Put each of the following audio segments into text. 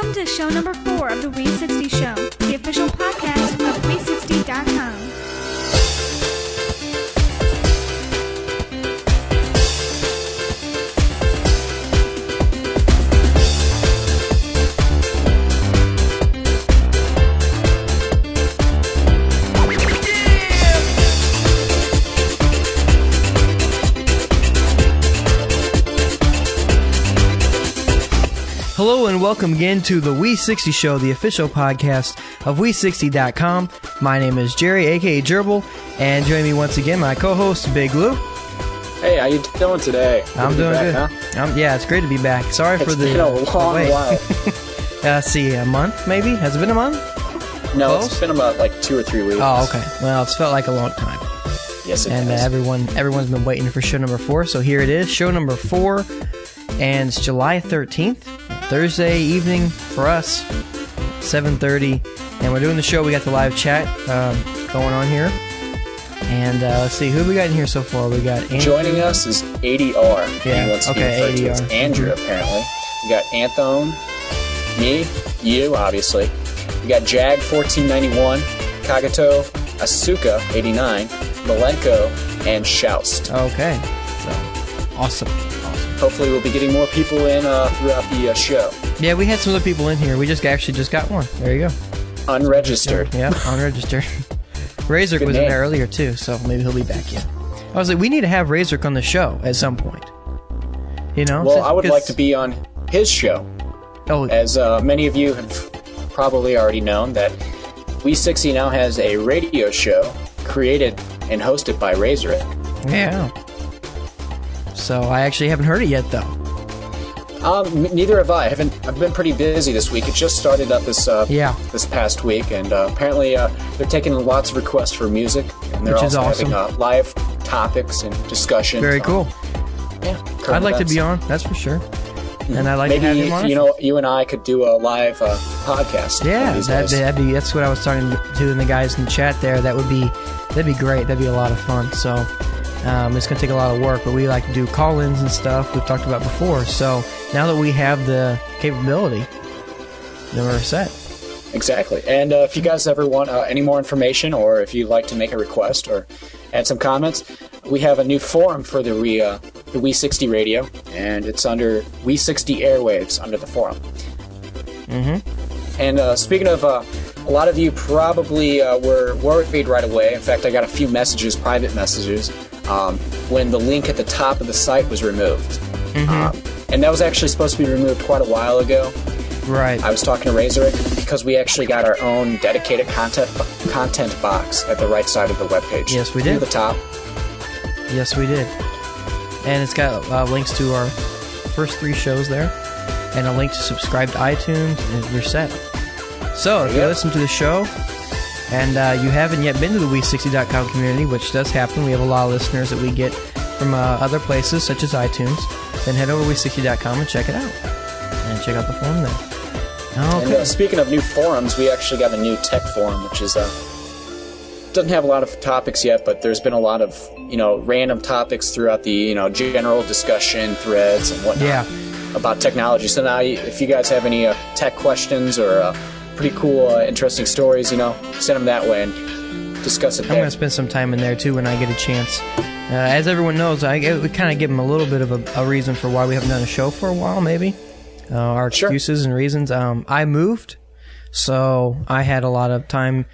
Welcome to show number 4 of the Wii60 Show, the official podcast of Wii60.com. Hello and welcome again to the Wii60 Show, the official podcast of Wii60.com. My name is Jerry, aka Jerbol, and joining me once again, my co-host, Big Lou. Hey, how you doing today? I'm doing good. Huh? Yeah, it's great to be back. Sorry for the It's been a long while. See, a month maybe? Has it been a month? No, Close? It's been about like 2 or 3 weeks. Oh, okay. Well, it's felt like a long time. Yes, it and has. everyone's been waiting for show number 4, so here it is, show number 4, and it's July 13th. Thursday evening for us, 7:30, and we're doing the show. We got the live chat going on here, and let's see who we got in here so far. We got Andrew. Joining us is ADR. Yeah, okay, ADR. It's Andrew, apparently. We got Anthone, me, you, obviously. We got Jag 1491, Kagato, Asuka 89, Malenko, and Shoust. Okay, so awesome. Hopefully, we'll be getting more people in throughout the show. Yeah, we had some other people in here. We just got one. There you go. Unregistered. Yeah, unregistered. Razork was in there earlier too, so maybe he'll be back in. I was like, we need to have Razork on the show at some point. You know? Well, I would like to be on his show. Oh, as many of you have probably already known, that Wii60 now has a radio show created and hosted by Razork. Yeah. So I actually haven't heard it yet, though. Neither have I. I've been pretty busy this week. It just started up this past week, and apparently they're taking lots of requests for music, and they're also having live topics and discussions. Very cool. Yeah, I'd like to be on, that's for sure. And I'd like to have him on. Maybe you and I could do a live podcast. Yeah, that's what I was talking to the guys in the chat there. That'd be great. That'd be a lot of fun. So. It's going to take a lot of work, but we like to do call-ins and stuff we've talked about before. So now that we have the capability, then we're set. Exactly. And if you guys ever want any more information, or if you'd like to make a request or add some comments, we have a new forum for the Wii60 radio, and it's under Wii60 Airwaves under the forum. Mm-hmm. And speaking of, a lot of you probably were worried right away. In fact, I got a few private messages, when the link at the top of the site was removed. Mm-hmm. And that was actually supposed to be removed quite a while ago. Right. I was talking to Razork because we actually got our own dedicated content box at the right side of the webpage. Yes, we did. Near the top. Yes, we did. And it's got links to our first 3 shows there, and a link to subscribe to iTunes, and you're set. So, if you listen to the show, and you haven't yet been to the Wii60.com community, which does happen, we have a lot of listeners that we get from other places, such as iTunes, then head over to Wii60.com and check it out. And check out the forum there. Okay. And speaking of new forums, we actually got a new tech forum, which is doesn't have a lot of topics yet, but there's been a lot of random topics throughout the general discussion threads and whatnot about technology. So now, if you guys have any tech questions or pretty cool, interesting stories, send them that way and discuss it there. I'm going to spend some time in there, too, when I get a chance. As everyone knows, we kind of give them a little bit of a reason for why we haven't done a show for a while, maybe. Our excuses and reasons. I moved, so I had a lot of time,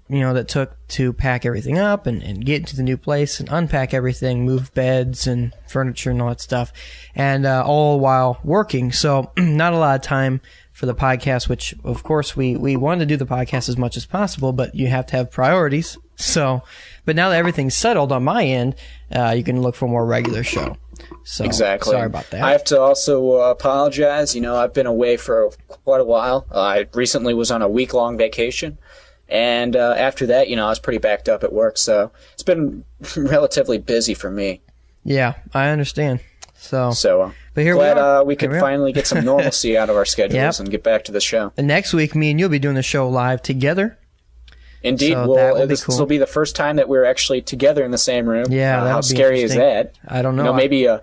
that took to pack everything up and get into the new place and unpack everything, move beds and furniture and all that stuff, and all while working. So not a lot of time for the podcast, which, of course, we wanted to do the podcast as much as possible, but you have to have priorities. So, but now that everything's settled on my end, you can look for a more regular show. So, exactly. Sorry about that. I have to also apologize. I've been away for quite a while. I recently was on a week-long vacation, and after that, I was pretty backed up at work, so it's been relatively busy for me. Yeah, I understand. So but here glad we could finally get some normalcy out of our schedules and get back to the show. And next week, me and you'll be doing the show live together. Indeed. So this cool. will be the first time that we're actually together in the same room. Yeah, how scary is that? I don't know. Maybe in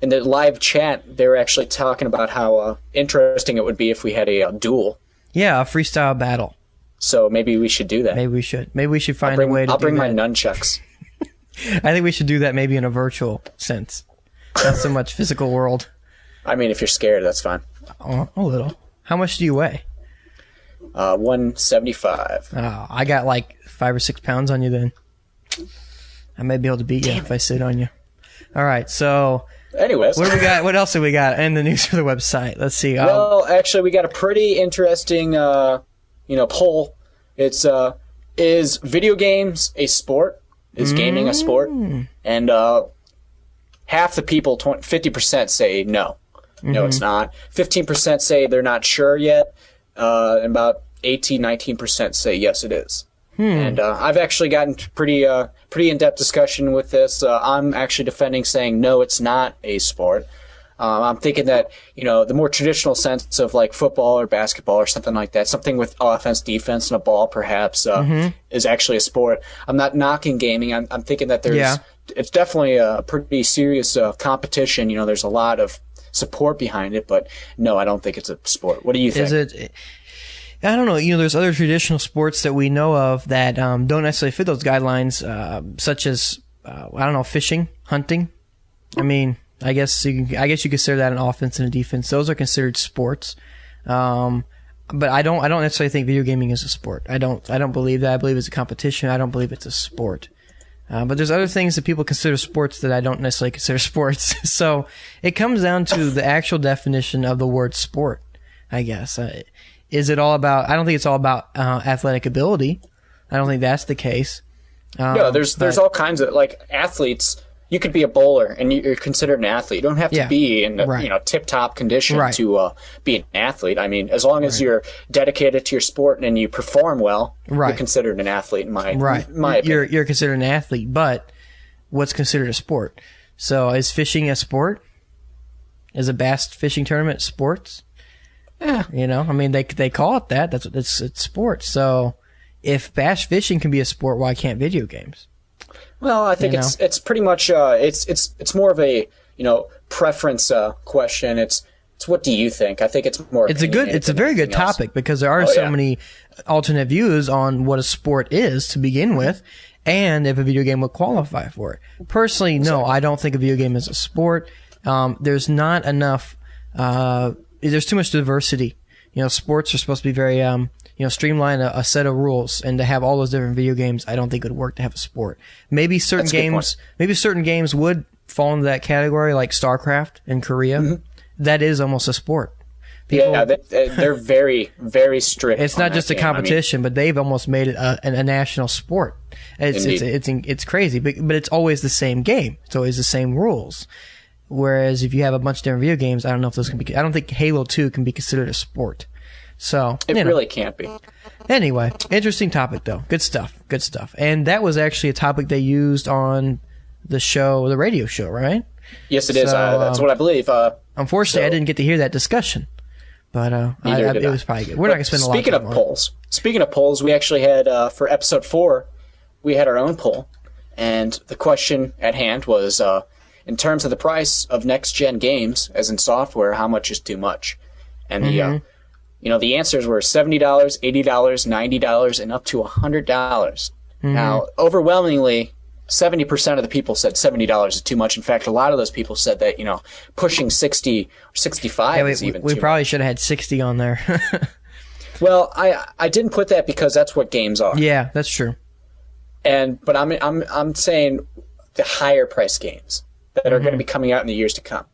in the live chat, they were actually talking about how interesting it would be if we had a duel. Yeah, a freestyle battle. So maybe we should do that. Maybe we should. Maybe we should find a way to I'll do bring that. my nunchucks. I think we should do that maybe in a virtual sense. Not so much physical world. I mean, if you're scared, that's fine. Oh, a little. How much do you weigh? 175. Oh, I got like 5 or 6 pounds on you then. I may be able to beat you if I sit on you. All right, so Anyways. what do we got? What else do we got in the news for the website? Let's see. Well, actually, we got a pretty interesting, poll. It's is video games a sport? Is gaming a sport? And half the people, 50%, say no. No, it's not. 15% say they're not sure yet. And about 19% say yes, it is. And I've actually gotten pretty in-depth discussion with this. I'm actually defending, saying no, it's not a sport. I'm thinking that, the more traditional sense of like football or basketball or something like that, something with offense, defense, and a ball perhaps is actually a sport. I'm not knocking gaming. I'm thinking that it's definitely a pretty serious competition. There's a lot of support behind it, but no, I don't think it's a sport. What do you think? Is it? I don't know. There's other traditional sports that we know of that don't necessarily fit those guidelines, such as fishing, hunting. I mean, I guess you consider that an offense and a defense. Those are considered sports. But I don't necessarily think video gaming is a sport. I don't believe that. I believe it's a competition. I don't believe it's a sport. But there's other things that people consider sports that I don't necessarily consider sports. So it comes down to the actual definition of the word sport, I guess. Is it all about? I don't think it's all about athletic ability. I don't think that's the case. No, there's all kinds of like athletes. You could be a bowler and you're considered an athlete. You don't have to be in tip-top condition to be an athlete. I mean, as long as you're dedicated to your sport and you perform well, you're considered an athlete. In my opinion. You're considered an athlete, but what's considered a sport? So is fishing a sport? Is a bass fishing tournament sports? Yeah. I mean, they call it that. That's what it's sports. So if bass fishing can be a sport, why can't video games? Well, I think it's pretty much it's more of a preference question. It's what do you think? I think it's more. It's a very good topic because there are so many alternate views on what a sport is to begin with, and if a video game would qualify for it. Personally, no, I don't think a video game is a sport. There's not enough. There's too much diversity. Sports are supposed to be very streamline a set of rules, and to have all those different video games, I don't think it would work to have a sport. Maybe certain games would fall into that category, like StarCraft in Korea. Mm-hmm. That is almost a sport. They're very, very strict. It's not just a competition, but they've almost made it a national sport. It's crazy, but it's always the same game. It's always the same rules. Whereas if you have a bunch of different video games, I don't know if those can be. I don't think Halo 2 can be considered a sport. So it really can't be. Anyway, interesting topic though. Good stuff. And that was actually a topic they used on the radio show, right? Yes, it is. That's what I believe. Unfortunately, I didn't get to hear that discussion, but it was probably good. We're not going to spend a lot of time on it. Speaking of polls, we actually had for episode 4, we had our own poll, and the question at hand was, in terms of the price of next-gen games, as in software, how much is too much? And the answers were $70, $80, $90, and up to $100. Mm-hmm. Now, overwhelmingly, 70% of the people said $70 is too much. In fact, a lot of those people said that, pushing 60 or 65 is even too much. We probably should have had 60 on there. Well, I didn't put that because that's what games are. Yeah, that's true. But I'm saying the higher price games that are going to be coming out in the years to come.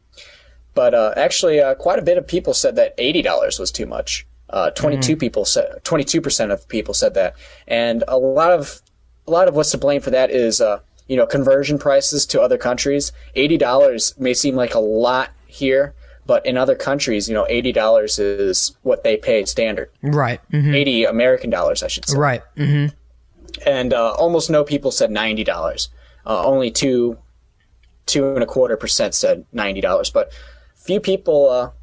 But actually, quite a bit of people said that $80 was too much. 22% of people said that, and a lot of what's to blame for that is conversion prices to other countries. $80 may seem like a lot here, but in other countries, $80 is what they pay standard. Right. Mm-hmm. 80 American dollars, I should say. Right. Mm-hmm. And almost no people said $90. Only 2.25% said $90, but few people,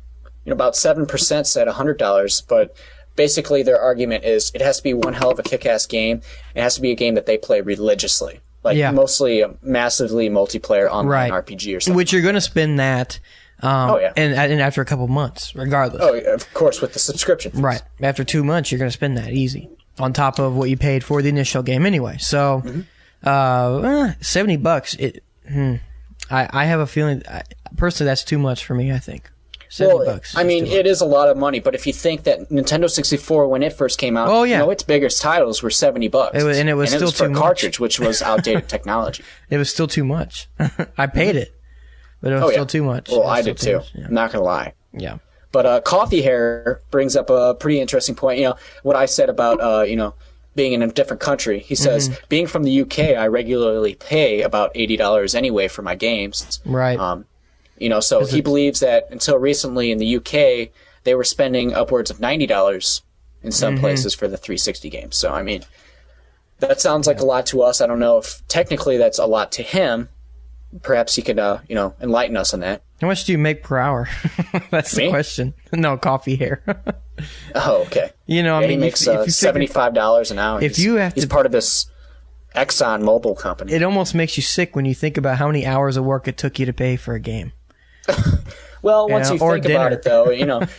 about 7% said $100, but basically their argument is it has to be one hell of a kick-ass game. It has to be a game that they play religiously. Like Yeah. mostly a massively multiplayer online Right. RPG or something. Which you're going to spend that. Yeah. And after a couple months, regardless. Oh, yeah, of course, with the subscription fees. Right. After 2 months, you're going to spend that easy on top of what you paid for the initial game anyway. So, $70. I have a feeling, personally, that's too much for me, I think. $70. I mean, it is a lot of money, but if you think that Nintendo 64, when it first came out, its biggest titles were $70. It was still for too a cartridge, which was outdated technology. It was still too much. I paid it, but it was still too much. Well, I did too. Yeah. I'm not going to lie. Yeah. But Coffee Hair brings up a pretty interesting point. You know, what I said about, being in a different country. He says, being from the UK, I regularly pay about $80 anyway for my games. Right. So he believes that until recently in the UK, they were spending upwards of $90 in some places for the 360 games. So, I mean, that sounds like a lot to us. I don't know if technically that's a lot to him. Perhaps he could, enlighten us on that. How much do you make per hour? That's Me? the question. No, Coffee Hair. Oh, okay. I mean, he makes if you $75 an hour. He's part of this Exxon Mobil company. It almost makes you sick when you think about how many hours of work it took you to pay for a game. Well, once you think about it, though,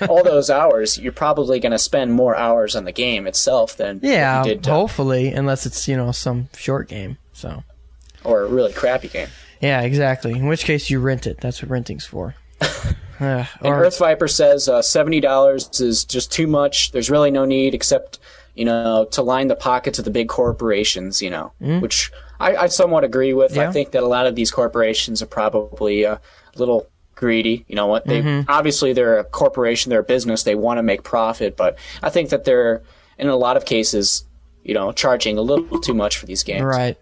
all those hours, you're probably going to spend more hours on the game itself than you did. Hopefully, unless it's some short game. So. Or a really crappy game. Yeah, exactly. In which case, you rent it. That's what renting's for. And Earth Viper says $70 is just too much. There's really no need except, to line the pockets of the big corporations, which I somewhat agree with. Yeah. I think that a lot of these corporations are probably a little greedy. You know what? They obviously they're a corporation, they're a business, they want to make profit, but I think that they're in a lot of cases, charging a little too much for these games. Right.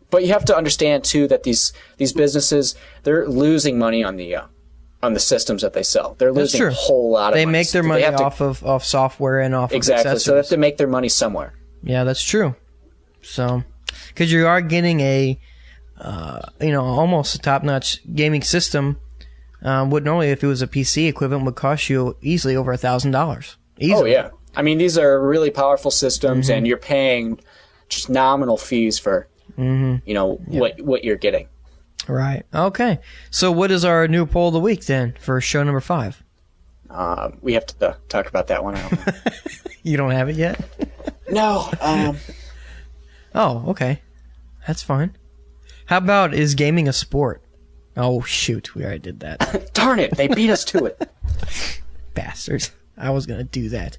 But you have to understand too that these businesses, they're losing money on the systems that they sell. They're losing a whole lot of money. They make their money off software and off of accessories. So they have to make their money somewhere. Yeah, that's true. So, because you are getting a almost a top-notch gaming system, would normally, if it was a PC equivalent, would cost you easily over $1,000. Oh yeah, I mean these are really powerful systems, and you're paying just nominal fees for what you're getting. Right. Okay. So, what is our new poll of the week then for show number 5? We have to talk about that one. I don't know. You don't have it yet? No. Oh, okay. That's fine. How about, is gaming a sport? Oh, shoot. We already did that. Darn it. They beat us to it. Bastards. I was going to do that.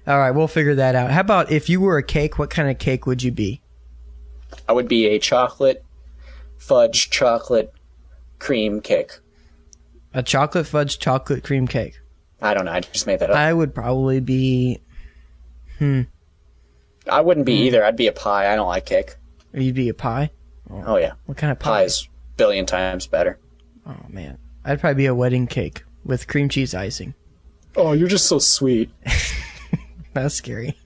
All right. We'll figure that out. How about, if you were a cake, what kind of cake would you be? I would be a fudge chocolate cream cake. A chocolate fudge chocolate cream cake. I don't know. I just made that up. I would probably be... I wouldn't be either. I'd be a pie. I don't like cake. You'd be a pie? Oh, yeah. What kind of pie? Pie is a billion times better. Oh, man. I'd probably be a wedding cake with cream cheese icing. Oh, you're just so sweet. That's scary.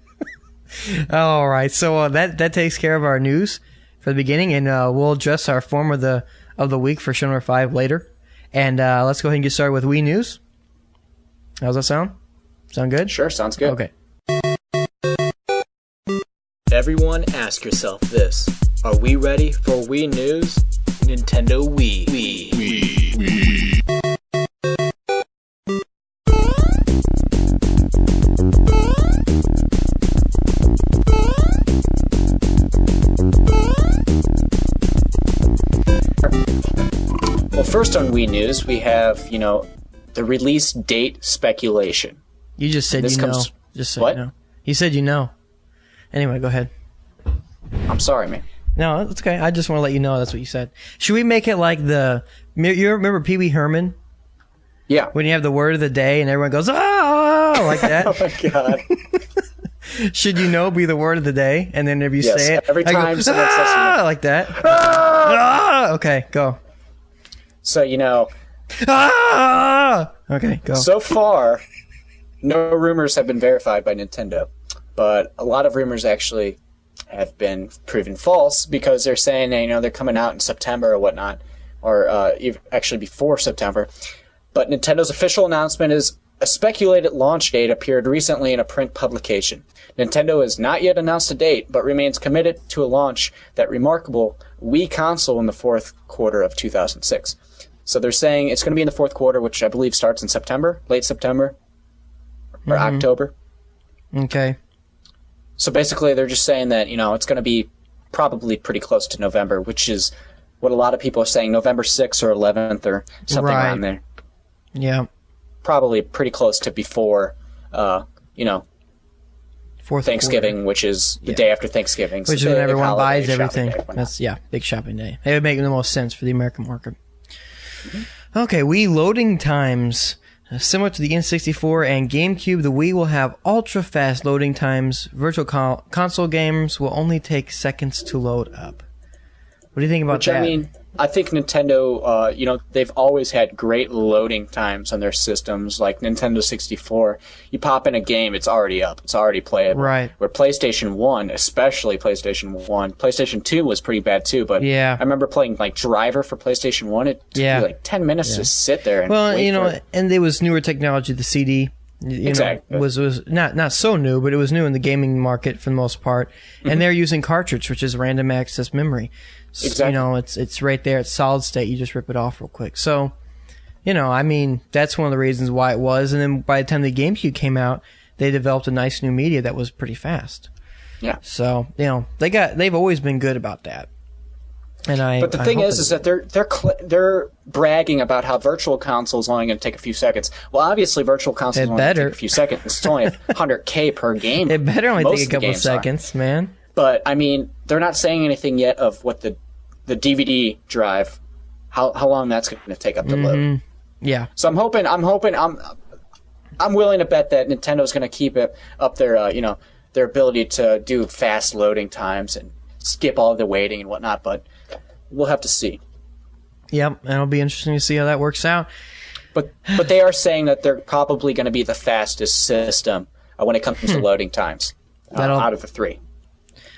All right. So that takes care of our news for the beginning, and we'll address our form of the week for show number 5 later. And let's go ahead and get started with Wii News. How's that sound? Sound good? Sure, sounds good. Okay. Everyone ask yourself this. Are we ready for Wii News? Nintendo Wii. Well, first on Wii News, we have, the release date speculation. You just said Just so what? You know. You said you know. Anyway, go ahead. I'm sorry, man. No, it's okay. I just want to let you know that's what you said. Should we make it like you remember Pee Wee Herman? Yeah. When you have the word of the day and everyone goes, ah, like that? Oh, my God. Should be the word of the day? And then if you say it, every time someone says like that. Ah! Okay, go. So, Ah! Okay, go. So far, no rumors have been verified by Nintendo, but a lot of rumors actually have been proven false because they're saying they're coming out in September or whatnot, or actually before September. But Nintendo's official announcement is A speculated launch date appeared recently in a print publication. Nintendo has not yet announced a date, but remains committed to a launch that remarkable Wii console in the fourth quarter of 2006. So they're saying it's going to be in the fourth quarter, which I believe starts in September, late September, or October. Okay. So basically they're just saying that, it's going to be probably pretty close to November, which is what a lot of people are saying, November 6th or 11th or something around there. Yeah. Probably pretty close to before, Fourth Thanksgiving, quarter. which is the day after Thanksgiving. Which is when everyone buys everything. That's big shopping day. It would make the most sense for the American market. Mm-hmm. Okay, Wii loading times. Similar to the N64 and GameCube, the Wii will have ultra-fast loading times. Virtual console games will only take seconds to load up. What do you think about that? I mean, I think Nintendo, they've always had great loading times on their systems. Like Nintendo 64, you pop in a game, it's already up. It's already playable. Right. Where PlayStation 1, especially PlayStation 1, PlayStation 2 was pretty bad too, but I remember playing like Driver for PlayStation 1. It took me like 10 minutes to sit there and wait for it. And there was newer technology, the CD. Exactly. Was not so new, but it was new in the gaming market for the most part. Mm-hmm. And they're using cartridge, which is random access memory. Exactly. It's right there. It's solid state. You just rip it off real quick. So, I mean, that's one of the reasons why it was. And then by the time the GameCube came out, they developed a nice new media that was pretty fast. Yeah. So, they've always been good about that. But the thing is that they're bragging about how Virtual Console is only going to take a few seconds. Well, obviously, Virtual Console is only going to take a few seconds. It's only 100K per game. It better only take a couple of seconds, man. But I mean, they're not saying anything yet of what the DVD drive, how long that's going to take up to load. Yeah. So I'm willing to bet that Nintendo's going to keep it up their their ability to do fast loading times and skip all of the waiting and whatnot. But we'll have to see. Yep, and it'll be interesting to see how that works out. But they are saying that they're probably going to be the fastest system when it comes to loading times out of the three.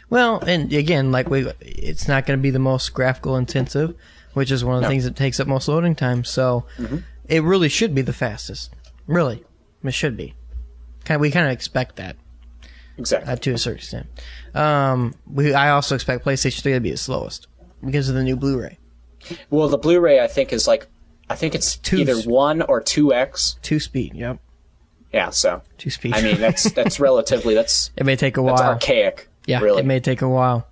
Well, and again, it's not going to be the most graphical intensive, which is one of the things that takes up most loading time. So it really should be the fastest. Really, it should be. We kind of expect that. Exactly. To a certain extent. I also expect PlayStation 3 to be the slowest because of the new Blu-ray. Well, the Blu-ray I think it's either 1 or 2x. 2-speed. Yep. Yeah. So 2-speed. I mean, that's relatively it may take a while. That's archaic. Yeah, really. It may take a while.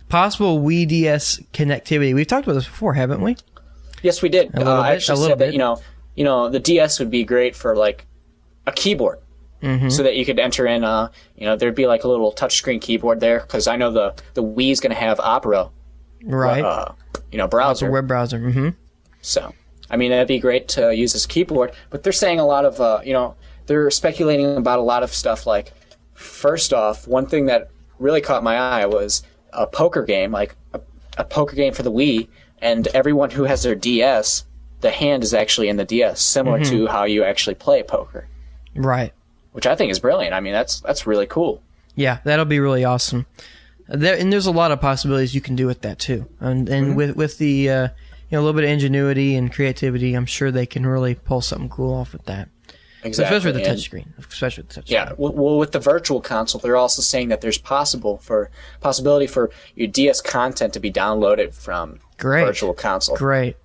Possible Wii DS connectivity. We've talked about this before, haven't we? Yes, we did. I actually said that the DS would be great for like a keyboard, so that you could enter in. There'd be like a little touchscreen keyboard there because I know the Wii is going to have Opera, right? Browser, web browser. Mm-hmm. So I mean that'd be great to use as keyboard. But they're saying a lot of they're speculating about a lot of stuff. Like first off, one thing that really caught my eye was a poker game, like a poker game for the Wii, and everyone who has their DS, the hand is actually in the DS, similar to how you actually play poker. Right. Which I think is brilliant. I mean, that's really cool. Yeah, that'll be really awesome. There's a lot of possibilities you can do with that too, and with the a little bit of ingenuity and creativity, I'm sure they can really pull something cool off with that. Exactly. Especially with the touchscreen. Yeah. Well, with the Virtual Console, they're also saying that there's possibility for your DS content to be downloaded from Virtual Console. Great.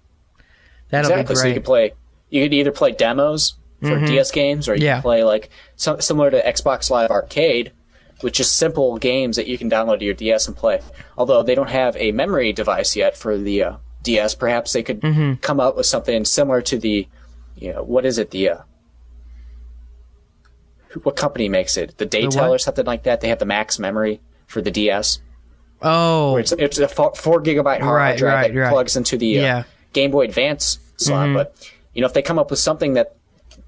That'll be great. So you could either play demos for DS games, or you can play like similar to Xbox Live Arcade, which is simple games that you can download to your DS and play. Although they don't have a memory device yet for the DS, perhaps they could come up with something similar to the, what is it, what company makes it? The Daytel or something like that. They have the max memory for the DS. Oh. Where it's a 4 gigabyte hard drive that plugs into the Game Boy Advance slot. But, if they come up with something that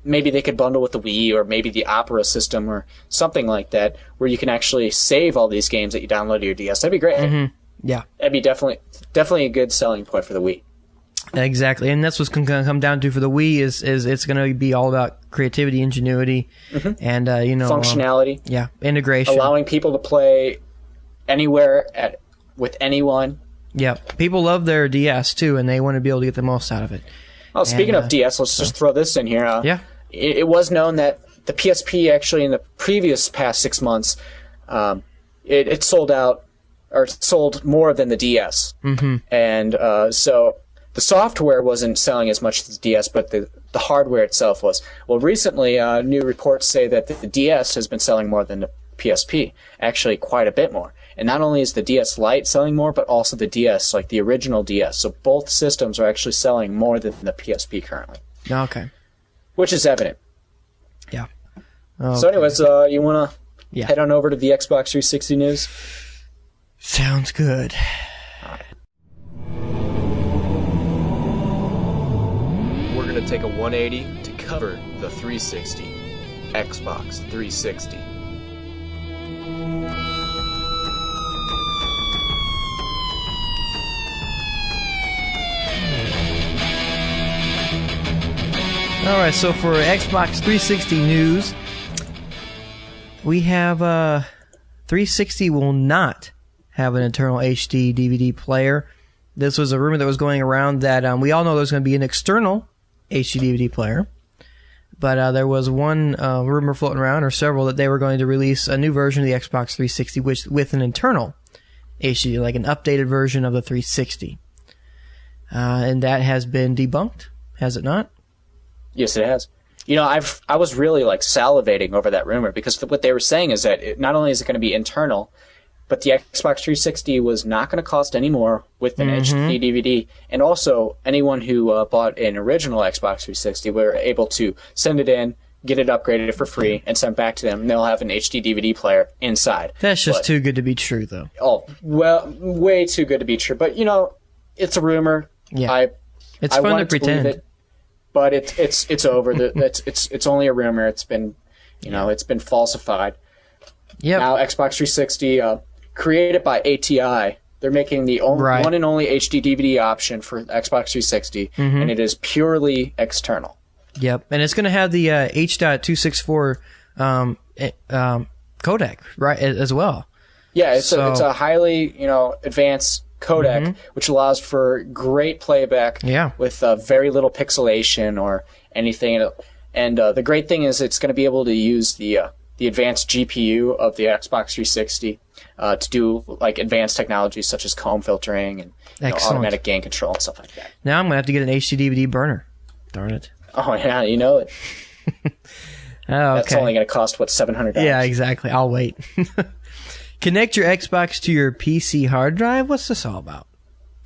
maybe they could bundle with the Wii or maybe the Opera system or something like that, where you can actually save all these games that you download to your DS, that'd be great. Yeah. That'd be definitely a good selling point for the Wii. Exactly, and that's what's going to come down to for the Wii is it's going to be all about creativity, ingenuity, and functionality. Integration, allowing people to play anywhere with anyone. Yeah, people love their DS too, and they want to be able to get the most out of it. Oh, speaking of DS, let's just throw this in here. it was known that the PSP actually in the previous past 6 months, it sold out, or sold more than the DS. Mm-hmm. And so the software wasn't selling as much as the DS, but the hardware itself was. Well, recently, new reports say that the DS has been selling more than the PSP, actually quite a bit more. And not only is the DS Lite selling more, but also the DS, like the original DS. So both systems are actually selling more than the PSP currently. Okay. Which is evident. Yeah. Okay. So anyways, you want to head on over to the Xbox 360 news? Sounds good. We're going to take a 180 to cover the 360. Xbox 360. Alright, so for Xbox 360 news, we have 360 will not have an internal HD DVD player. This was a rumor that was going around that we all know there's going to be an external HD DVD player. But there was one rumor floating around, or several, that they were going to release a new version of the Xbox 360 with an internal HD, like an updated version of the 360. And that has been debunked, has it not? Yes, it has. You know, I was really like salivating over that rumor, because what they were saying is that not only is it going to be internal, but the Xbox 360 was not going to cost any more with an HD DVD. And also, anyone who bought an original Xbox 360 were able to send it in, get it upgraded for free, and send it back to them, and they'll have an HD DVD player inside. That's just too good to be true, though. Oh, well, way too good to be true. But, you know, it's a rumor. Yeah. It's fun to pretend. It, but it's over. It's only a rumor. It's been, it's been falsified. Yep. Now Xbox 360, created by ATI, they're making the one and only HD DVD option for Xbox 360, and it is purely external. Yep, and it's going to have the H.264 codec, right, as well. Yeah, it's a highly advanced codec, which allows for great playback with very little pixelation or anything. And the great thing is it's going to be able to use the advanced GPU of the Xbox 360 to do like advanced technologies such as comb filtering and automatic gain control and stuff like that. Now I'm going to have to get an HD DVD burner. Darn it. Oh, yeah, you know it. Okay. That's only going to cost, $700? Yeah, exactly. I'll wait. Connect your Xbox to your PC hard drive? What's this all about?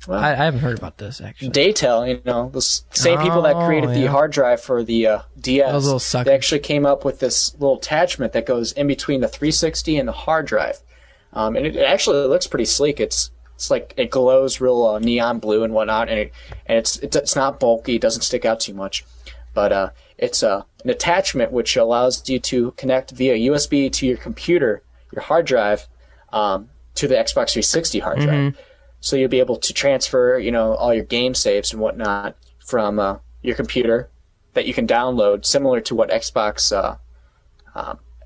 Well, I haven't heard about this, actually. Daytel, the same people that created the hard drive for the DS, those little suckers. They actually came up with this little attachment that goes in between the 360 and the hard drive. And it actually looks pretty sleek. It's like it glows real neon blue and whatnot, and it's not bulky. It doesn't stick out too much. But it's an attachment which allows you to connect via USB to your computer, your hard drive, to the Xbox 360 hard drive. So you'll be able to transfer, all your game saves and whatnot from your computer that you can download, similar to what Xbox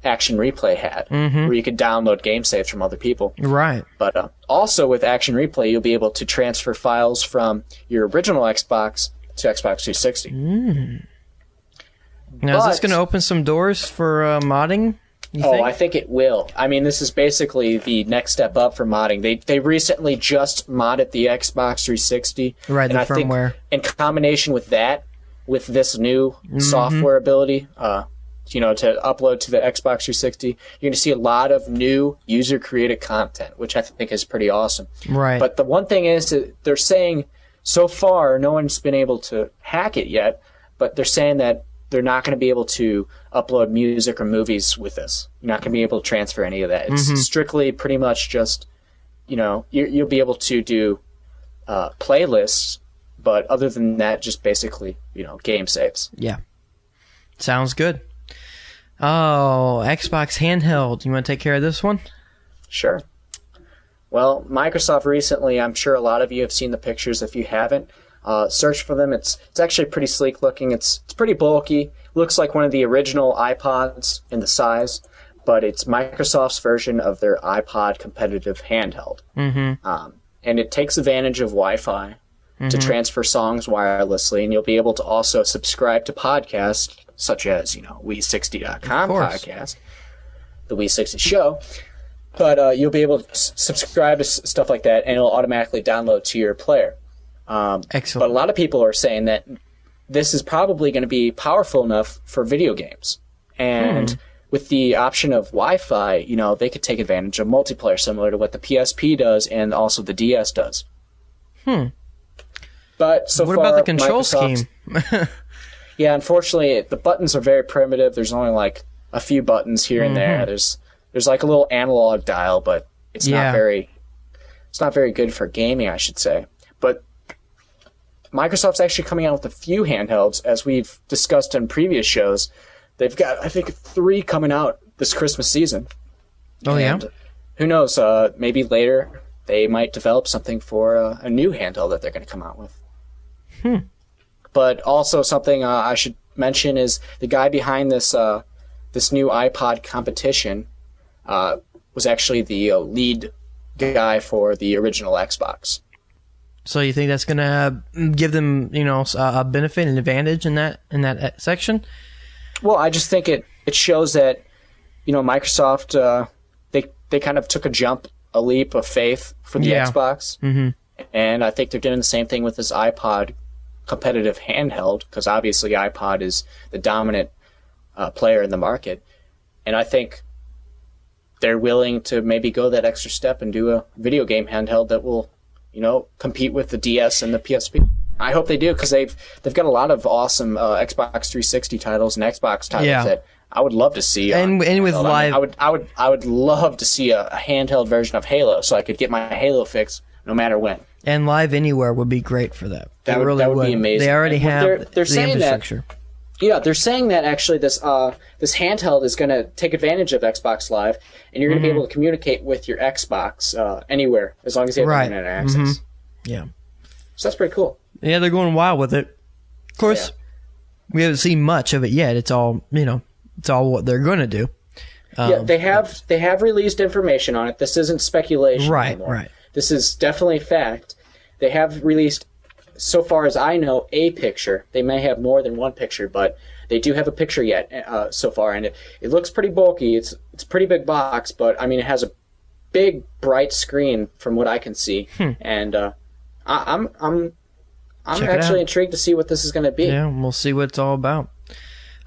Action Replay had, where you could download game saves from other people. Right. But also with Action Replay, you'll be able to transfer files from your original Xbox to Xbox 360. Now, is this going to open some doors for modding? I think it will. I mean, this is basically the next step up for modding. They recently just modded the Xbox 360. Right, and the I firmware. think in combination with that, with this new software ability, to upload to the Xbox 360, you're going to see a lot of new user-created content, which I think is pretty awesome. Right. But the one thing is that they're saying, so far, no one's been able to hack it yet, but they're saying that they're not going to be able to upload music or movies with this. You're not going to be able to transfer any of that. It's strictly pretty much just, you'll be able to do playlists, but other than that, just basically, game saves. Yeah. Sounds good. Oh, Xbox handheld. You want to take care of this one? Sure. Well, Microsoft recently, I'm sure a lot of you have seen the pictures. If you haven't, search for them. It's actually pretty sleek looking. It's pretty bulky. Looks like one of the original iPods in the size, but it's Microsoft's version of their iPod competitive handheld. And it takes advantage of Wi-Fi to transfer songs wirelessly, and you'll be able to also subscribe to podcasts such as, Wii60.com Of course. podcast, the Wii60 Show. But you'll be able to subscribe to stuff like that, and it'll automatically download to your player. Excellent. But a lot of people are saying that this is probably going to be powerful enough for video games. And with the option of Wi-Fi, they could take advantage of multiplayer similar to what the PSP does and also the DS does. But so What far, about the control Microsoft- scheme? Yeah, unfortunately, the buttons are very primitive. There's only like a few buttons here and there. There's like a little analog dial, but it's not very good for gaming, I should say. But Microsoft's actually coming out with a few handhelds, as we've discussed in previous shows. They've got, I think, 3 coming out this Christmas season. Oh, yeah? And who knows? Maybe later they might develop something for a new handheld that they're going to come out with. But also something I should mention is the guy behind this new iPod competition was actually the lead guy for the original Xbox. So you think that's going to give them, a benefit, an advantage in that section? Well, I just think it shows that, Microsoft, they kind of took a leap of faith for the Xbox. Mm-hmm. And I think they're doing the same thing with this iPod competitive handheld, because obviously iPod is the dominant player in the market. And I think they're willing to maybe go that extra step and do a video game handheld that will, compete with the DS and the PSP. I hope they do, because they've got a lot of awesome Xbox 360 titles and Xbox titles that I would love to see. And with live, I would love to see a handheld version of Halo, so I could get my Halo fix no matter when. And Live Anywhere would be great for that. That would be amazing. They already have they're the saying infrastructure. They're saying that actually this handheld is going to take advantage of Xbox Live, and you're going to be able to communicate with your Xbox anywhere as long as you have internet access. Yeah. So that's pretty cool. Yeah, they're going wild with it. Of course, we haven't seen much of it yet. It's all it's all what they're going to do. They have released information on it. This isn't speculation anymore. Right. This is definitely fact. They have released, so far as I know, a picture. They may have more than one picture, but they do have a picture yet so far, and it looks pretty bulky. It's a pretty big box, but I mean it has a big bright screen from what I can see, and I'm actually intrigued to see what this is going to be. Yeah, we'll see what it's all about.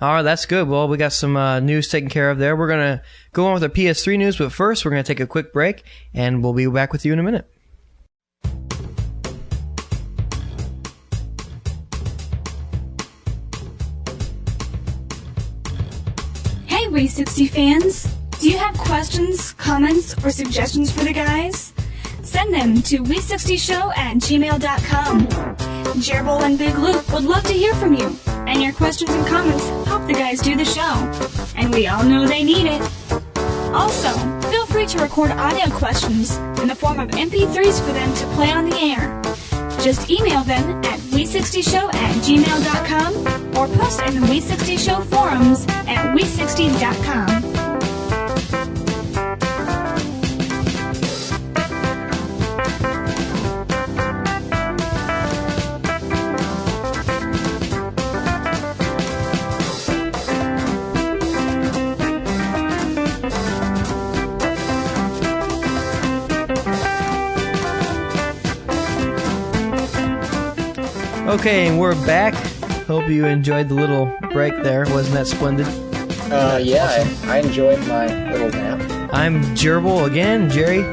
All right, that's good. Well, we got some news taken care of there. We're going to go on with our PS3 news, but first we're going to take a quick break, and we'll be back with you in a minute. Hey Wii60 fans! Do you have questions, comments, or suggestions for the guys? Send them to Wii60Show@gmail.com. Jerbol and Big Luke would love to hear from you, and your questions and comments help the guys do the show, and we all know they need it. Also, feel free to record audio questions in the form of MP3s for them to play on the air. Just email them at Wii60Show@gmail.com or post in the Wii60 Show forums at Wii60.com. Okay, and we're back. Hope you enjoyed the little break there. Wasn't that splendid? I enjoyed my little nap. I'm Jerbol again, Jerry.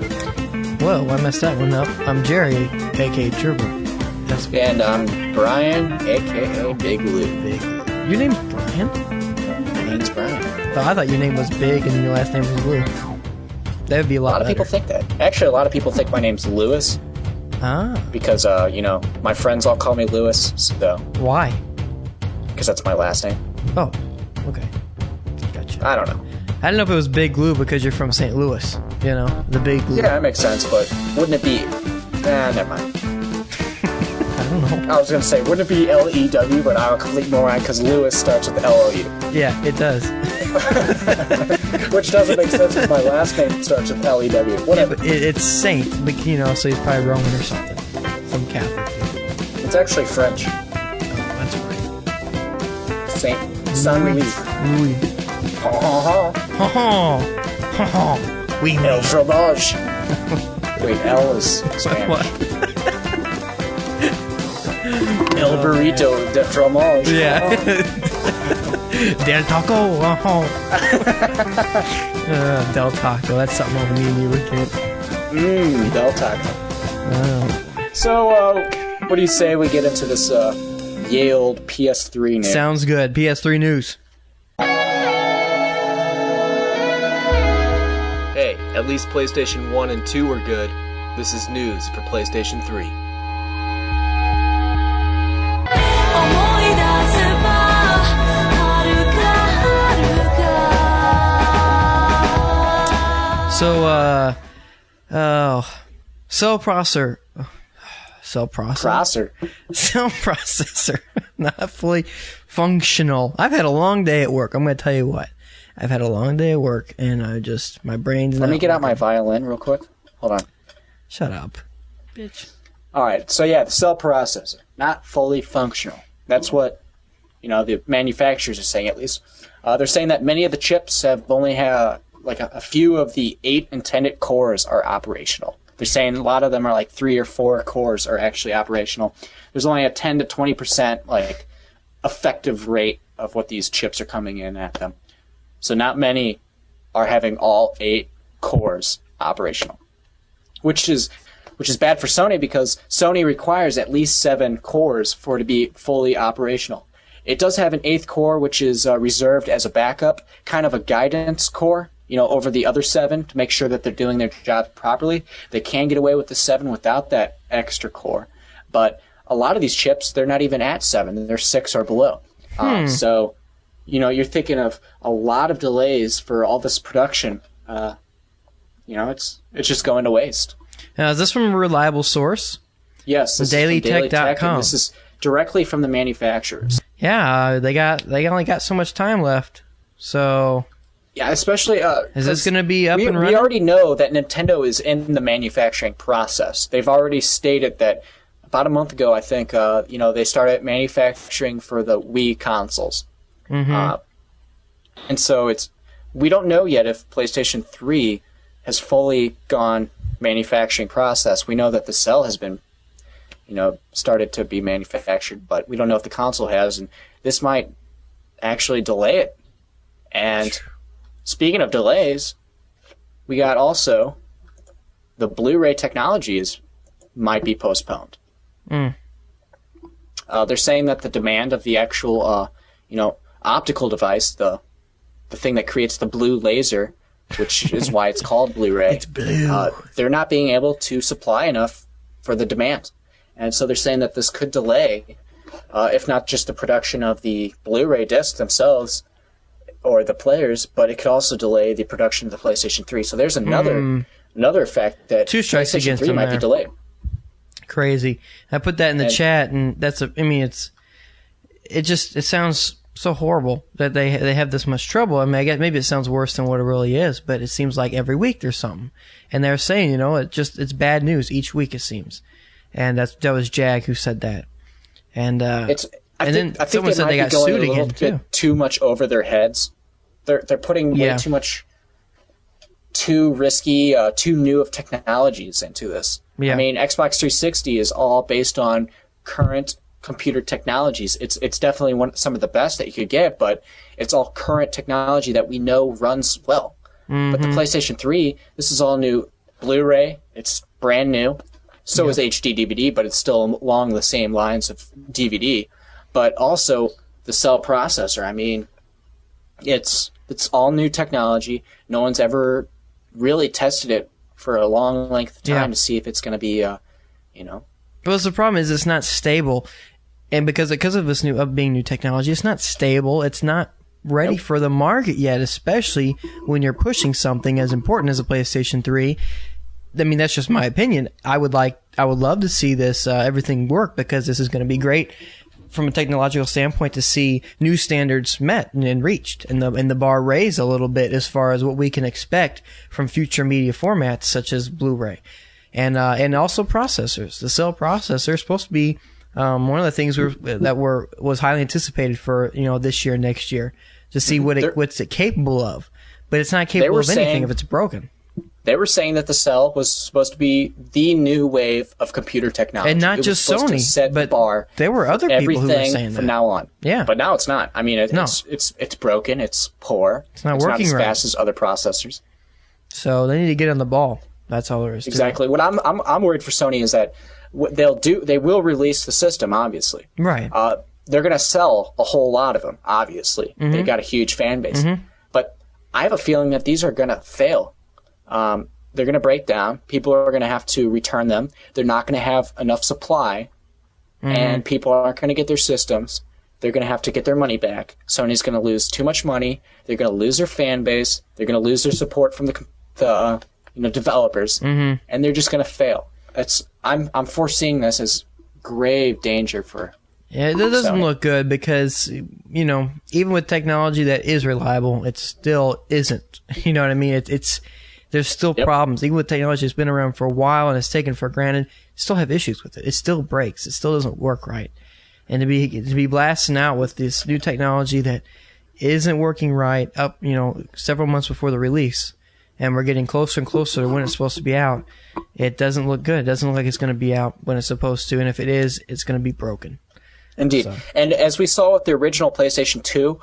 Whoa, I messed that one up. I'm Jerry, a.k.a. Jerbol. And I'm Brian, a.k.a. Big Lou. Your name's Brian? My name's Brian. Oh, I thought your name was Big and your last name was Lou. That would be a lot of people think that. Actually, a lot of people think my name's Lewis. Ah. Because, my friends all call me Lewis, so... Why? Because that's my last name. Oh, okay. Gotcha. I don't know. I didn't know if it was Big Lou because you're from St. Louis. The Big Lou. Yeah, that makes sense, but wouldn't it be... never mind. I don't know. I was going to say, wouldn't it be L-E-W, but I'm a complete moron because Lewis starts with L-O-U. Yeah, it does. Which doesn't make sense because my last name starts with L-E-W. Whatever. Yeah, but it's Saint, but, so he's probably Roman or something. Some Catholic. It's actually French. Oh, that's right. Saint. Saint-Louis. Louis. Oui, El fromage. Wait, L is Spanish. What? El burrito de fromage. Yeah. Del Taco. Del Taco. That's something over me and you would get. Del Taco. Oh. So, what do you say we get into this Yale PS3 news? Sounds good. PS3 news. Hey, at least PlayStation 1 and 2 were good. This is news for PlayStation 3. So, cell processor. Cell processor. Not fully functional. I've had a long day at work. I'm going to tell you what. I've had a long day at work, and my brain's Let me get out my violin real quick. Hold on. Shut up, bitch. Alright, so yeah, the cell processor. Not fully functional. That's what, the manufacturers are saying, at least. They're saying that many of the chips have only had, a few of the 8 intended cores are operational. They're saying a lot of them are 3 or 4 cores are actually operational. There's only a 10 to 20% effective rate of what these chips are coming in at them. So not many are having all 8 cores operational, which is bad for Sony because Sony requires at least 7 cores for it to be fully operational. It does have an 8th core, which is reserved as a backup, kind of a guidance core, over the other 7 to make sure that they're doing their job properly. They can get away with the 7 without that extra core. But a lot of these chips, they're not even at 7. They're 6 or below. So, you're thinking of a lot of delays for all this production. It's just going to waste. Now, is this from a reliable source? Yes. This is from DailyTech.com. This is directly from the manufacturers. Yeah, they only got so much time left. So... Yeah, especially... is this going to be up and running? We already know that Nintendo is in the manufacturing process. They've already stated that about a month ago, I think, they started manufacturing for the Wii consoles. Mm-hmm. And so we don't know yet if PlayStation 3 has fully gone manufacturing process. We know that the cell has been, started to be manufactured, but we don't know if the console has, and this might actually delay it. And... speaking of delays, we got also the Blu-ray technology might be postponed. They're saying that the demand of the actual, optical device, the thing that creates the blue laser, which is why it's called Blu-ray, it's blue. They're not being able to supply enough for the demand. And so they're saying that this could delay, if not just the production of the Blu-ray discs themselves, or the players, but it could also delay the production of the PlayStation 3. So there's another effect that Two strikes PlayStation against 3 them might there. be delayed. Crazy. I put that in the chat, and it sounds so horrible that they have this much trouble. I mean, I guess maybe it sounds worse than what it really is, but it seems like every week there's something. And they're saying, it's bad news each week, it seems. And that was Jag who said that. And I think someone said they got sued again too. Too much over their heads. They're putting way too much, too risky, too new of technologies into this. Yeah. I mean, Xbox 360 is all based on current computer technologies. It's definitely some of the best that you could get, but it's all current technology that we know runs well. Mm-hmm. But the PlayStation 3, this is all new Blu-ray. It's brand new. So is HD DVD, but it's still along the same lines of DVD. But also the cell processor. I mean, it's all new technology. No one's ever really tested it for a long length of time to see if it's going to be, Well, the problem is it's not stable, and because of this being new technology, it's not stable. It's not ready for the market yet, especially when you're pushing something as important as a PlayStation 3. I mean, that's just my opinion. I would love to see this everything work, because this is going to be great from a technological standpoint to see new standards met and reached, and the bar raised a little bit as far as what we can expect from future media formats such as Blu-ray, and also processors. The cell processor is supposed to be One of the things was highly anticipated for this year, next year, to see what's it capable of. But it's not capable of anything if it's broken. They were saying that the Cell was supposed to be the new wave of computer technology. And not just Sony, set but the bar there were other people who were saying that. From now on. Yeah. But now it's not. I mean, it's broken. It's poor. It's not working as right. fast as other processors. So they need to get on the ball. That's all there is to exactly. What I'm worried for Sony is that what they will release the system, obviously. Right. They're going to sell a whole lot of them, obviously. Mm-hmm. They've got a huge fan base. Mm-hmm. But I have a feeling that these are going to fail. They're going to break down. People are going to have to return them. They're not going to have enough supply. Mm-hmm. And people aren't going to get their systems. They're going to have to get their money back. Sony's going to lose too much money. They're going to lose their fan base. They're going to lose their support from the developers. Mm-hmm. And they're just going to fail. I'm foreseeing this as grave danger for Yeah, it doesn't Sony. look good because, even with technology that is reliable, it still isn't. You know what I mean? There's still problems. Even with technology that's been around for a while and it's taken for granted, you still have issues with it. It still breaks. It still doesn't work right. And to be blasting out with this new technology that isn't working right up, several months before the release, and we're getting closer and closer to when it's supposed to be out, it doesn't look good. It doesn't look like it's going to be out when it's supposed to, and if it is, it's going to be broken. Indeed. So. And as we saw with the original PlayStation 2,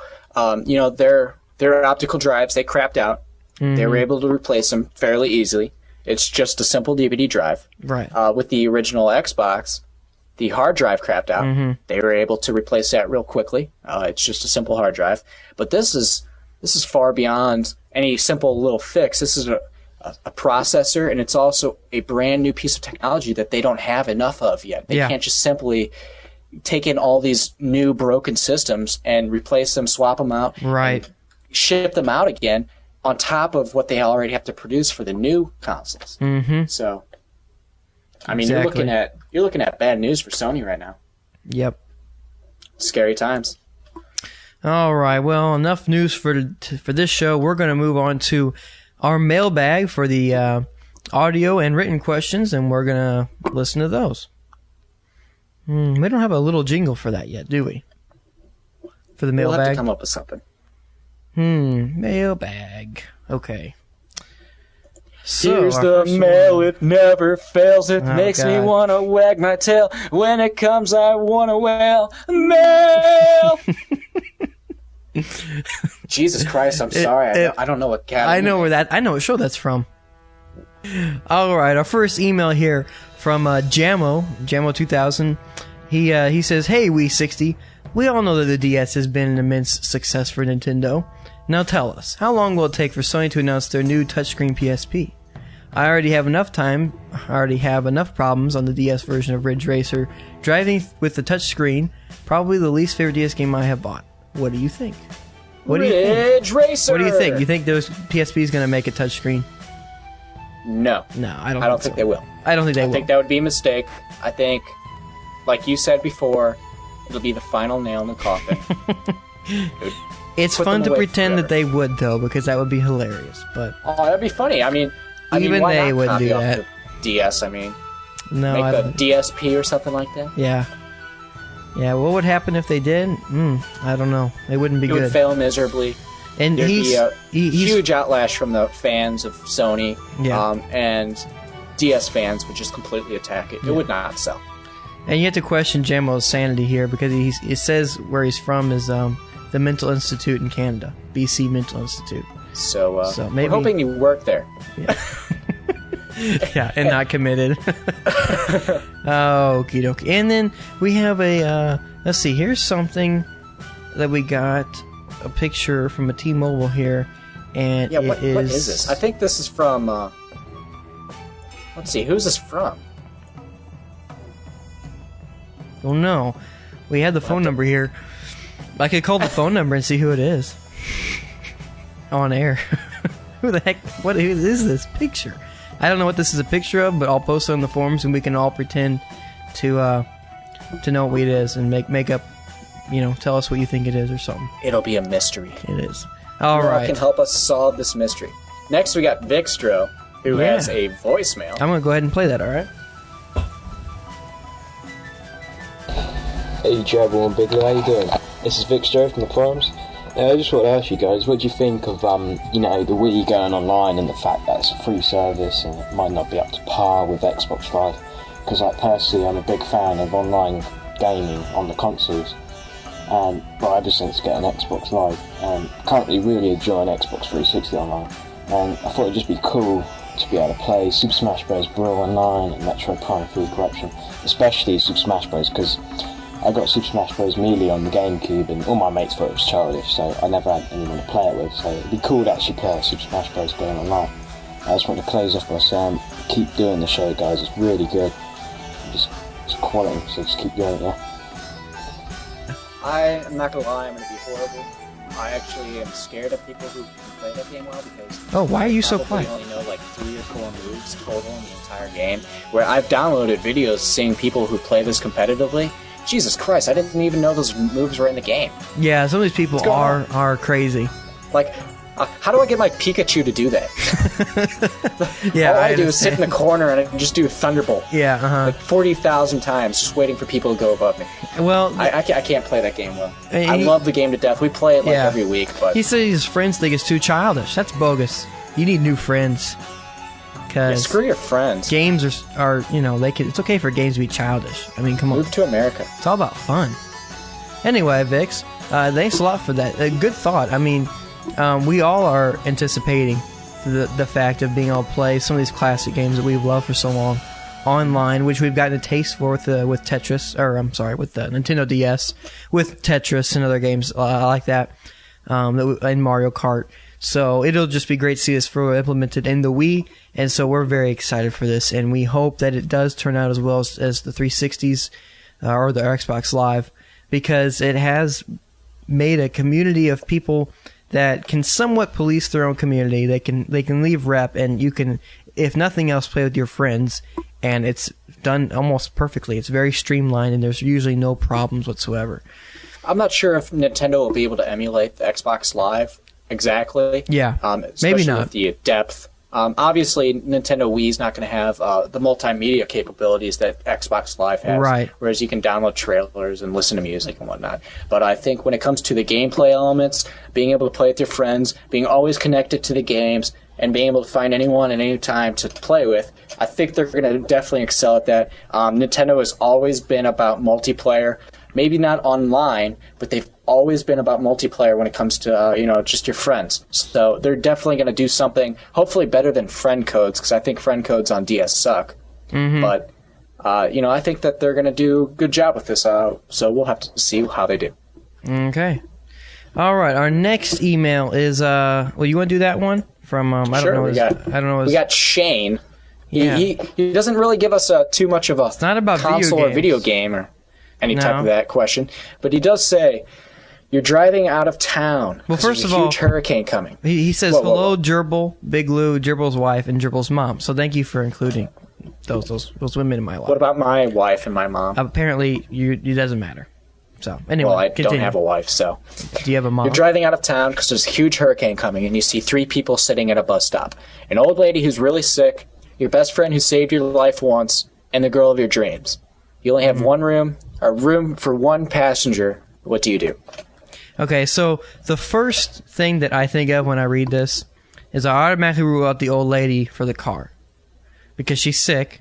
their optical drives, they crapped out. Mm-hmm. They were able to replace them fairly easily. It's just a simple DVD drive. Right. With the original Xbox, the hard drive crapped out. Mm-hmm. They were able to replace that real quickly. It's just a simple hard drive. But this is far beyond any simple little fix. This is a processor, and it's also a brand new piece of technology that they don't have enough of yet. They can't just simply take in all these new broken systems and replace them, swap them out, right, and ship them out again on top of what they already have to produce for the new consoles. Mm-hmm. So, I mean, exactly. you're looking at bad news for Sony right now. Yep. Scary times. All right. Well, enough news for this show. We're going to move on to our mailbag for the audio and written questions, and we're going to listen to those. We don't have a little jingle for that yet, do we? For the mailbag? We'll have to come up with something. Mailbag. Okay. So, here's the mail, it never fails. It makes me God. want to wag my tail. When it comes, I want to wail. Mail! Jesus Christ, I'm sorry. I don't know what cat. I know what show that's from. All right, our first email here from Jamo 2000. He says, "Hey, Wii60, we all know that the DS has been an immense success for Nintendo. Now tell us, how long will it take for Sony to announce their new touchscreen PSP? I already have enough problems on the DS version of Ridge Racer. Driving with the touchscreen, probably the least favorite DS game I have bought. What do you think? Ridge Racer! What do you think? You think those PSP is going to make a touchscreen? No. No, I don't think so. they will. I don't think they will. I think that would be a mistake. I think, like you said before, it'll be the final nail in the coffin. It's fun to pretend that they would, though, because that would be hilarious. But that'd be funny. I mean, even why they not wouldn't copy do off that. The DS, I mean, no, make the DSP or something like that. Yeah. Yeah, what would happen if they did? I don't know. It wouldn't be It good. would fail miserably. And There'd he's be a huge outlash from the fans of Sony. Yeah. And DS fans would just completely attack it. It would not sell. And you have to question Jamo's sanity here because it says where he's from is the Mental Institute in Canada, BC Mental Institute. So maybe, we're hoping you work there. Yeah. Yeah, and not committed. Okie dokie. And then we have let's see, here's something that we got, a picture from a T-Mobile here, and what is this? I think this is from, let's see, who's this from? Oh no, we had the phone number here. I could call the phone number and see who it is. On air. Who the heck, who is this picture? I don't know what this is a picture of, but I'll post it on the forums and we can all pretend to know what it is and make up, tell us what you think it is or something. It'll be a mystery. It is. All right. Can help us solve this mystery. Next, we got Vixtro, who has a voicemail. I'm going to go ahead and play that, all right? Hey Jerbol and Big Lou, how you doing? This is Vic from the forums. I just want to ask you guys, what do you think of, you know, the Wii going online and the fact that it's a free service and it might not be up to par with Xbox Live? Because, like, personally, I'm a big fan of online gaming on the consoles, and well, ever since getting Xbox Live, and currently really enjoying Xbox 360 online. And I thought it'd just be cool to be able to play Super Smash Bros. Brawl Online and Metroid Prime 3 Corruption, especially Super Smash Bros. Because I got Super Smash Bros. Melee on the GameCube and all my mates thought it was childish, so I never had anyone to play it with, so it'd be cool to actually play a Super Smash Bros. Game online. I just want to close off by saying, keep doing the show, guys, it's really good. It's quality, so just keep doing it, yeah. I'm not gonna lie, I'm gonna be horrible. I actually am scared of people who can play that game well because why are you so probably quiet? only know like 3 or 4 moves total in the entire game. Where I've downloaded videos seeing people who play this competitively. Jesus Christ, I didn't even know those moves were in the game. Yeah, some of these people are crazy. Like, how do I get my Pikachu to do that? Yeah, all I do is sit in the corner and I just do Thunderbolt. Yeah, like 40,000 times, just waiting for people to go above me. Well, I can't play that game well. I love the game to death. We play it like every week, but he says his friends think it's too childish. That's bogus. You need new friends. Cause screw your friends. Games are you know, it's okay for games to be childish. I mean, come on. Move to America. It's all about fun. Anyway, Vix, thanks a lot for that. Good thought. I mean, we all are anticipating the fact of being able to play some of these classic games that we've loved for so long online, which we've gotten a taste for with Tetris, or I'm sorry, with the Nintendo DS, with Tetris and other games like that, and Mario Kart. So it'll just be great to see this further implemented in the Wii, and so we're very excited for this, and we hope that it does turn out as well as the 360s or the Xbox Live, because it has made a community of people that can somewhat police their own community. They can leave rep, and you can, if nothing else, play with your friends, and it's done almost perfectly. It's very streamlined, and there's usually no problems whatsoever. I'm not sure if Nintendo will be able to emulate the Xbox Live exactly. Yeah, maybe not. Not. With the depth. Obviously, Nintendo Wii's not going to have the multimedia capabilities that Xbox Live has. Right. Whereas you can download trailers and listen to music and whatnot. But I think when it comes to the gameplay elements, being able to play with your friends, being always connected to the games, and being able to find anyone at any time to play with, I think they're going to definitely excel at that. Nintendo has always been about multiplayer. Maybe not online, but they've always been about multiplayer when it comes to, just your friends. So they're definitely going to do something, hopefully better than friend codes, because I think friend codes on DS suck. Mm-hmm. But, I think that they're going to do a good job with this, so we'll have to see how they do. Okay. All right, our next email is, you want to do that one? From, I don't know. We got Shane. Yeah. He doesn't really give us too much of a it's not about console or video game or any type of that question, but he does say, you're driving out of town. Well, first of all, huge hurricane coming. He says, hello, Jerbol, Big Lou, Jerbol's wife, and Jerbol's mom. So thank you for including those women in my life. What about my wife and my mom? Apparently, it doesn't matter. So anyway, well, I continue. don't have a wife, so. Do you have a mom? You're driving out of town because there's a huge hurricane coming, and you see 3 people sitting at a bus stop. An old lady who's really sick, your best friend who saved your life once, and the girl of your dreams. You only have one room, a room for 1 passenger. What do you do? Okay, so the first thing that I think of when I read this is I automatically rule out the old lady for the car. Because she's sick,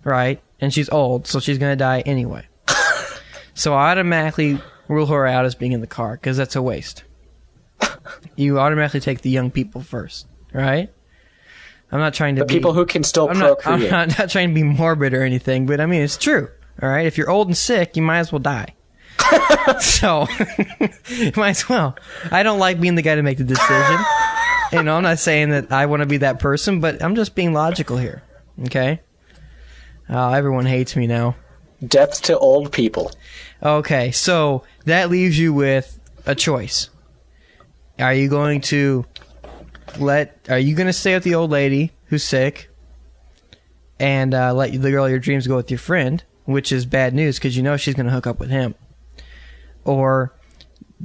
right? And she's old, so she's going to die anyway. So I automatically rule her out as being in the car, because that's a waste. You automatically take the young people first, right? I'm not trying to be... people who can still procreate. I'm not trying to be morbid or anything, but I mean, it's true, all right? If you're old and sick, you might as well die. So, you might as well. I don't like being the guy to make the decision. I'm not saying that I want to be that person, but I'm just being logical here, okay? Everyone hates me now. Death to old people. Okay, so that leaves you with a choice. Are you going to stay with the old lady who's sick and let the girl of your dreams go with your friend, which is bad news because you know she's going to hook up with him? Or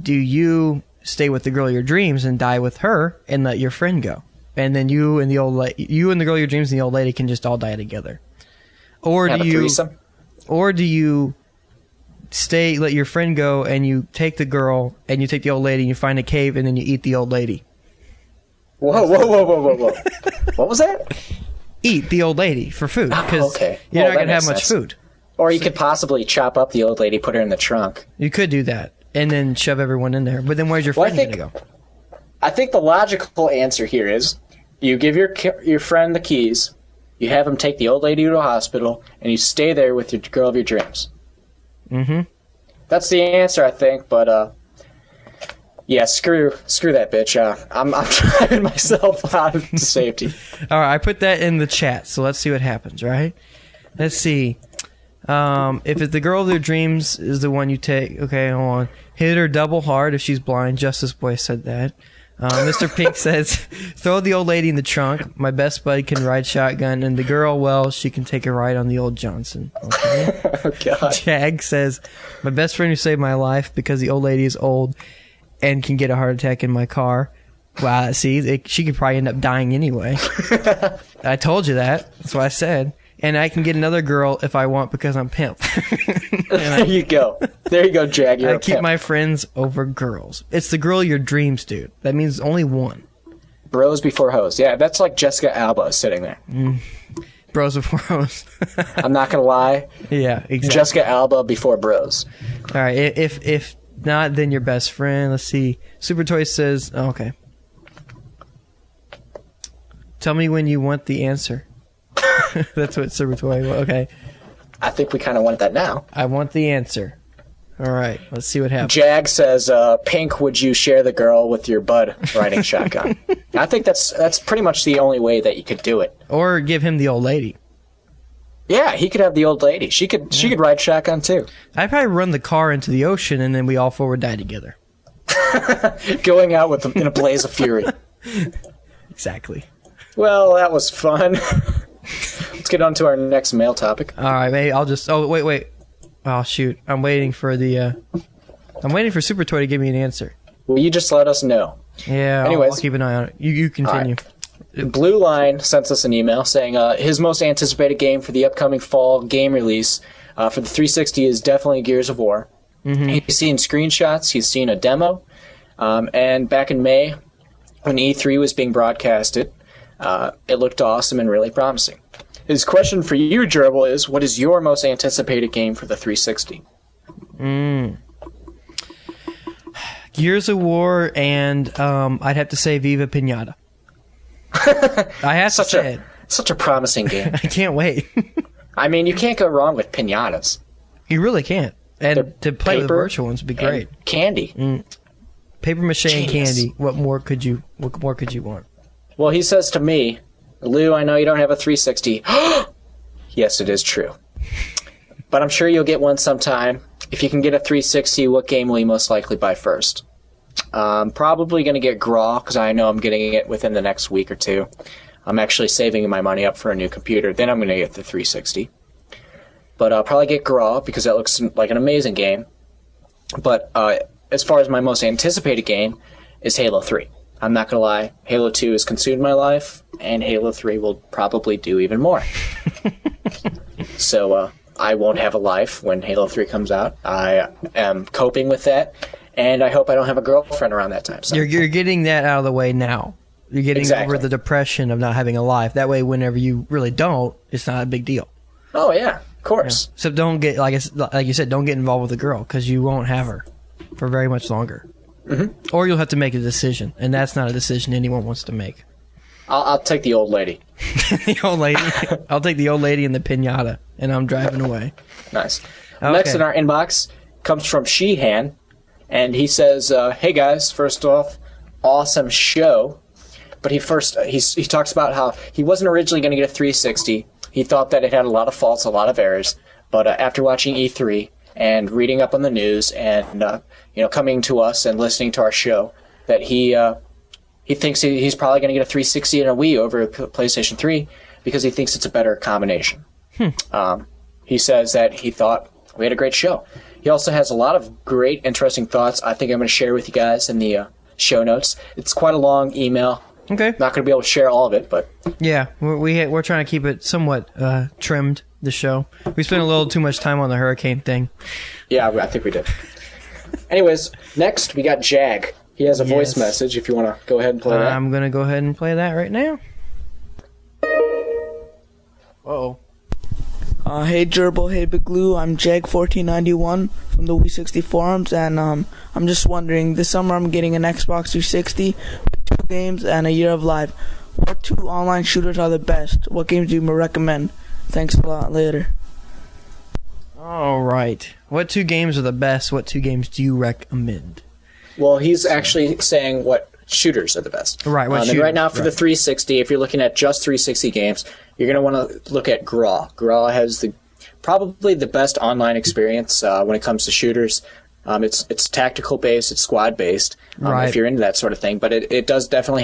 do you stay with the girl of your dreams and die with her and let your friend go? And then you and the girl of your dreams and the old lady can just all die together. Or do you let your friend go, and you take the girl, and you take the old lady, and you find a cave, and then you eat the old lady. Whoa. What was that? Eat the old lady for food, because you're not going to have much food. Or you could possibly chop up the old lady, put her in the trunk. You could do that, and then shove everyone in there. But then where's your friend going to go? I think the logical answer here is you give your friend the keys, you have him take the old lady to a hospital, and you stay there with your girl of your dreams. Mm-hmm. That's the answer, I think, but, yeah, screw that bitch. I'm driving myself out of safety. All right, I put that in the chat, so let's see what happens, right? Let's see. If it's the girl of their dreams is the one you take, okay, hold on. Hit her double hard if she's blind. Justice Boy said that. Mr. Pink says, throw the old lady in the trunk. My best bud can ride shotgun, and the girl, well, she can take a ride on the old Johnson. Okay. Oh, God. Jag says, my best friend who saved my life because the old lady is old and can get a heart attack in my car. Wow, see, she could probably end up dying anyway. I told you that. That's what I said. And I can get another girl if I want because I'm pimp. There you go. There you go, Jag. You're I keep my friends over girls. It's the girl of your dreams, dude. That means only one. Bros before hoes. Yeah, that's like Jessica Alba sitting there. Bros before hoes. I'm not going to lie. Yeah, exactly. Jessica Alba before bros. All right, if not, then your best friend. Let's see. Super Toy says, oh, okay. Tell me when you want the answer. That's what Super Toy. Okay. I think we kind of want that now. I want the answer. All right. Let's see what happens. Jag says, "Pink, would you share the girl with your bud riding shotgun?" I think that's pretty much the only way that you could do it. Or give him the old lady. Yeah, he could have the old lady. She could ride shotgun too. I'd probably run the car into the ocean, and then we all four would die together. Going out with them in a blaze of fury. Exactly. Well, that was fun. Let's get on to our next mail topic. All right, maybe I'll just... Oh, wait. Oh, shoot. I'm waiting for Super Toy to give me an answer. Will you just let us know? Yeah, I'll keep an eye on it. You continue. Right. Blue Line sent us an email saying his most anticipated game for the upcoming fall game release for the 360 is definitely Gears of War. Mm-hmm. He's seen screenshots. He's seen a demo. And back in May, when E3 was being broadcasted, it looked awesome and really promising. His question for you, Jerbol, is what is your most anticipated game for the 360? Gears of War, and I'd have to say Viva Pinata. I have to say it. Such a promising game. I can't wait. I mean, you can't go wrong with pinatas. You really can't. And to play with virtual ones would be great. Candy. Paper mache and candy. What more could you want? Well, he says to me, Lou, I know you don't have a 360. Yes, it is true. But I'm sure you'll get one sometime. If you can get a 360, what game will you most likely buy first? I'm probably going to get Graw, because I know I'm getting it within the next week or two. I'm actually saving my money up for a new computer. Then I'm going to get the 360. But I'll probably get Graw, because that looks like an amazing game. But as far as my most anticipated game is Halo 3. I'm not going to lie, Halo 2 has consumed my life, and Halo 3 will probably do even more. So I won't have a life when Halo 3 comes out. I am coping with that, and I hope I don't have a girlfriend around that time. So. You're getting that out of the way now. You're getting over the depression of not having a life. That way, whenever you really don't, it's not a big deal. Oh, yeah, of course. Yeah. So don't get, like you said, don't get involved with a girl, because you won't have her for very much longer. Mm-hmm. Or you'll have to make a decision, and that's not a decision anyone wants to make. I'll take the old lady. The old lady. I'll take the old lady and the pinata, and I'm driving away. Nice. Okay. Next in our inbox comes from Sheehan, and he says, "Hey guys, first off, awesome show." But he talks about how he wasn't originally going to get a 360. He thought that it had a lot of faults, a lot of errors. But after watching E3 and reading up on the news and coming to us and listening to our show, that he thinks he's probably going to get a 360 and a Wii over a PlayStation 3 because he thinks it's a better combination. He says that he thought we had a great show. He also has a lot of great, interesting thoughts I think I'm going to share with you guys in the show notes. It's quite a long email, Okay. Not going to be able to share all of it, but Yeah, we're trying to keep it somewhat trimmed, the show. We spent a little too much time on the hurricane thing. yeah, I think we did. Anyways, next we got Jag. He has a voice message if you want to go ahead and play that. I'm going to go ahead and play that right now. Uh-oh. Hey Jerbol, hey Big Lou, I'm Jag1491 from the Wii60 forums, and I'm just wondering, this summer I'm getting an Xbox 360 with 2 games and a year of live. What 2 online shooters are the best? What games do you recommend? Thanks a lot, later. All right. What 2 games are the best? What 2 games do you recommend? Well, he's actually saying what shooters are the best. Right, what And shooters, right now for right. the 360, if you're looking at just 360 games, you're going to want to look at Graw. Graw has probably the best online experience when it comes to shooters. It's tactical based, it's squad based, Right. if you're into that sort of thing. But it does definitely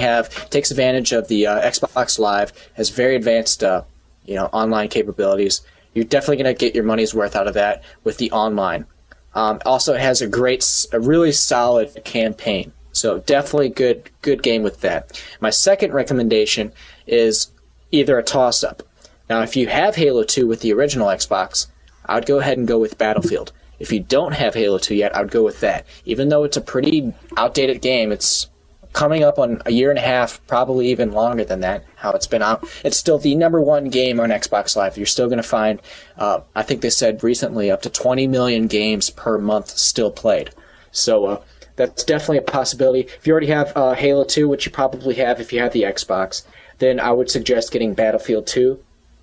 takes advantage of the Xbox Live, has very advanced online capabilities. You're definitely going to get your money's worth out of that with the online. Also, it has a really solid campaign. So definitely good game with that. My second recommendation is either a toss-up. Now, if you have Halo 2 with the original Xbox, I would go ahead and go with Battlefield. If you don't have Halo 2 yet, I would go with that. Even though it's a pretty outdated game, it's coming up on a year and a half, probably even longer than that, how it's been out. It's still the #1 game on Xbox Live. You're still going to find, I think they said recently, up to 20 million games per month still played. So that's definitely a possibility. If you already have Halo 2, which you probably have if you have the Xbox, then I would suggest getting Battlefield 2.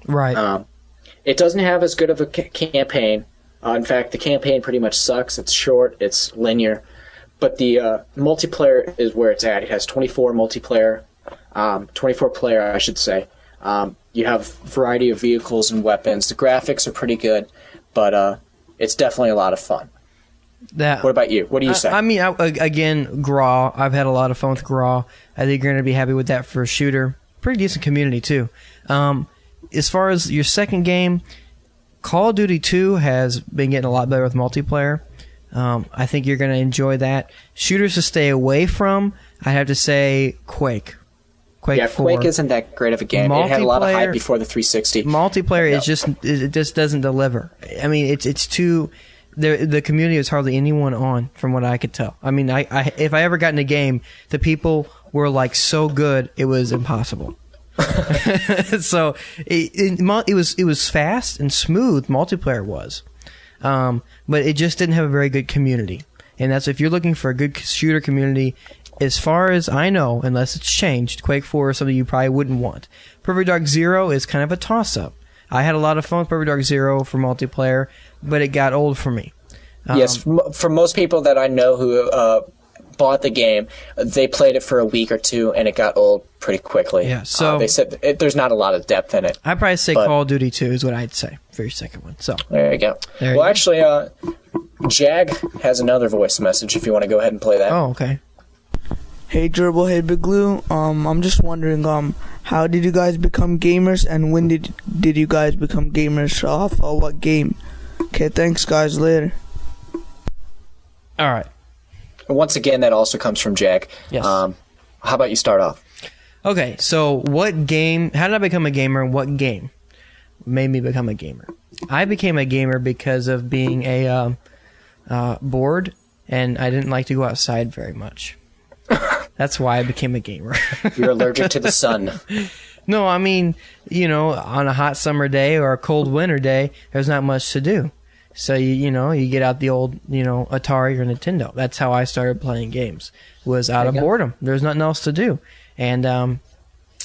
Right. It doesn't have as good of a campaign. In fact, the campaign pretty much sucks. It's short, it's linear. But the multiplayer is where it's at. It has 24 player, I should say. You have a variety of vehicles and weapons. The graphics are pretty good, but it's definitely a lot of fun. What about you? What do you say? I mean, again, Graw. I've had a lot of fun with Graw. I think you're going to be happy with that for a shooter. Pretty decent community, too. As far as your second game, Call of Duty 2 has been getting a lot better with multiplayer. I think you're going to enjoy that. Shooters to stay away from, I have to say Quake. Quake 4. Quake isn't that great of a game. It had a lot of hype before the 360. Multiplayer is it just doesn't deliver. I mean, it's too. The community is hardly anyone on, from what I could tell. I mean, if I ever got in a game, the people were like so good, it was impossible. So it was fast and smooth. Multiplayer was, but it just didn't have a very good community. And that's if you're looking for a good shooter community. As far as I know, unless it's changed, Quake 4 is something you probably wouldn't want. Perfect Dark Zero is kind of a toss-up. I had a lot of fun with Perfect Dark Zero for multiplayer, but it got old for me. Yes, for most people that I know who bought the game, they played it for a week or two, and it got old pretty quickly. Yeah, so they said there's not a lot of depth in it. I'd probably say Call of Duty 2 is what I'd say for your second one. So there you go. Actually, Jag has another voice message if you want to go ahead and play that. Oh, okay. Hey Jerbol, hey Big Lou. I'm just wondering, how did you guys become gamers, and when did you guys become gamers? Off what game? Okay, thanks guys. Later. All right. Once again, that also comes from Jag. Yes. How about you start off? Okay, so what game? How did I become a gamer? What game made me become a gamer? I became a gamer because of being bored, and I didn't like to go outside very much. That's why I became a gamer. You're allergic to the sun. No, I mean, on a hot summer day or a cold winter day, there's not much to do. So, you get out the old, Atari or Nintendo. That's how I started playing games, was out of boredom. There's nothing else to do. And some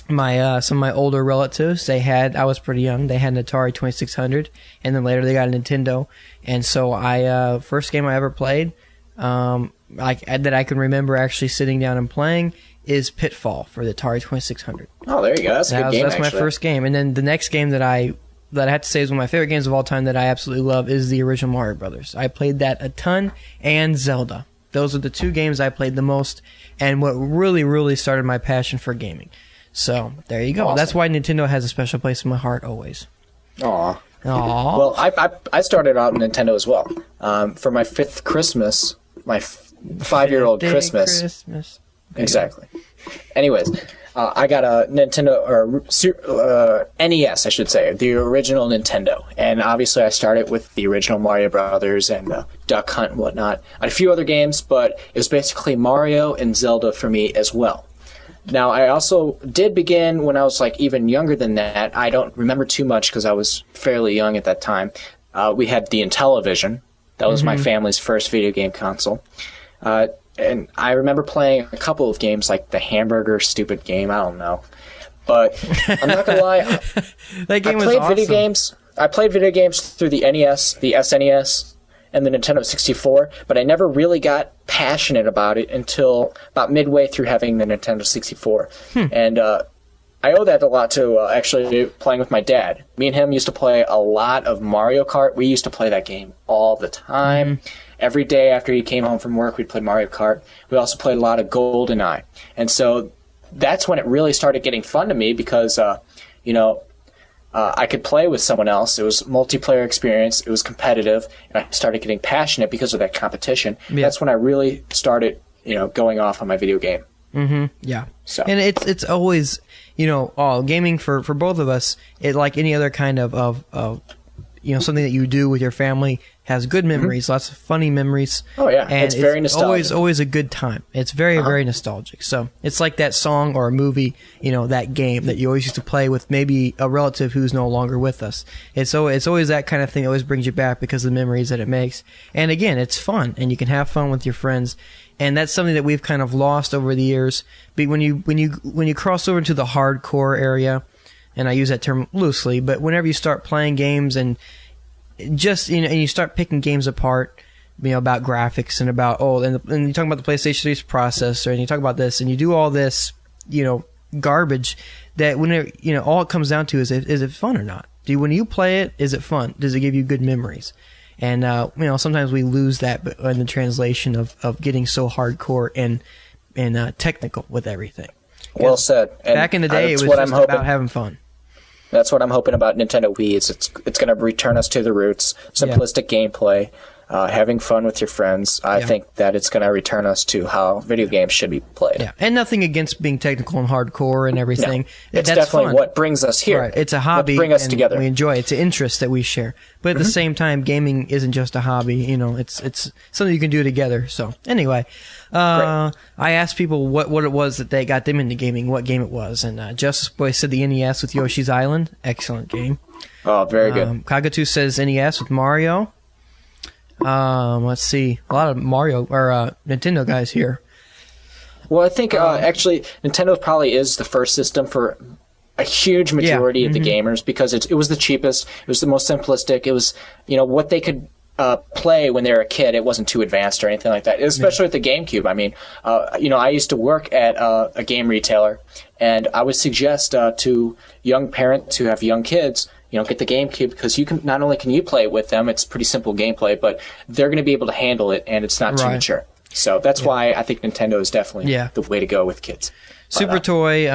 of my older relatives, I was pretty young, they had an Atari 2600, and then later they got a Nintendo. And so first game I ever played, that I can remember actually sitting down and playing, is Pitfall for the Atari 2600. Oh, there you go. That's a good game, That's my first game. And then the next game that I have to say is one of my favorite games of all time that I absolutely love is the original Mario Brothers. I played that a ton, and Zelda. Those are the 2 games I played the most, and what really, really started my passion for gaming. So, there you go. Awesome. That's why Nintendo has a special place in my heart always. Aw. Aww. Well, I started out in Nintendo as well. For my 5th Christmas, my 5-year-old Christmas. Christmas. Exactly. Anyways, I got a Nintendo, or NES, I should say, the original Nintendo. And obviously I started with the original Mario Brothers and Duck Hunt and whatnot. I had a few other games, but it was basically Mario and Zelda for me as well. Now, I also did begin when I was like even younger than that. I don't remember too much because I was fairly young at that time. We had the Intellivision. That was my family's first video game console. And I remember playing a couple of games like the Hamburger Stupid Game. I don't know. But I'm not going to lie. That game was played awesome. video games. I played video games through the NES, the SNES, and the Nintendo 64, but I never really got passionate about it until about midway through having the Nintendo 64. And I owe that a lot to actually playing with my dad. Me and him used to play a lot of Mario Kart. We used to play that game all the time. Every day after he came home from work, we'd play Mario Kart. We also played a lot of GoldenEye. And so that's when it really started getting fun to me because, I could play with someone else. It was multiplayer experience. It was competitive. And I started getting passionate because of that competition. Yeah. That's when I really started, going off on my video game. Yeah. So. And it's always, gaming for both of us, it like any other kind of something that you do with your family has good memories, lots of funny memories. Oh yeah, and it's very nostalgic. Always a good time. It's very very nostalgic. So it's like that song or a movie, that game that you always used to play with maybe a relative who's no longer with us. It's always that kind of thing that always brings you back because of the memories that it makes. And again, it's fun, and you can have fun with your friends. And that's something that we've kind of lost over the years. But when you cross over into the hardcore area, and I use that term loosely, but whenever you start playing games and just and you start picking games apart, about graphics and about and you talk about the PlayStation 3's processor, and you talk about this, and you do all this garbage that whenever all it comes down to is it fun or not? When you play it, is it fun? Does it give you good memories? And sometimes we lose that in the translation of getting so hardcore and technical with everything. Well said. And back in the day, it was just about having fun. That's what I'm hoping about Nintendo Wii. It's going to return us to the roots, simplistic gameplay, having fun with your friends. I think that it's going to return us to how video games should be played. Yeah, and nothing against being technical and hardcore and everything. No, it's that's definitely fun. What brings us here. Right, it's a hobby. Bring us together. We enjoy it. It's an interest that we share. But at the same time, gaming isn't just a hobby. It's something you can do together. So anyway, I asked people what it was that they got them into gaming, what game it was, and Justice Boy said the NES with Yoshi's Island. Excellent game. Oh, very good. Kagatu says NES with Mario. Let's see. A lot of Mario or Nintendo guys here. Well, I think actually Nintendo probably is the first system for a huge majority of the gamers because it was the cheapest. It was the most simplistic. It was what they could play when they were a kid. It wasn't too advanced or anything like that. Especially with the GameCube. I mean, I used to work at a game retailer, and I would suggest to young parents who have young kids, get the GameCube because you can not only can you play it with them, it's pretty simple gameplay, but they're going to be able to handle it, and it's not too mature. So that's why I think Nintendo is definitely the way to go with kids. Super Toy,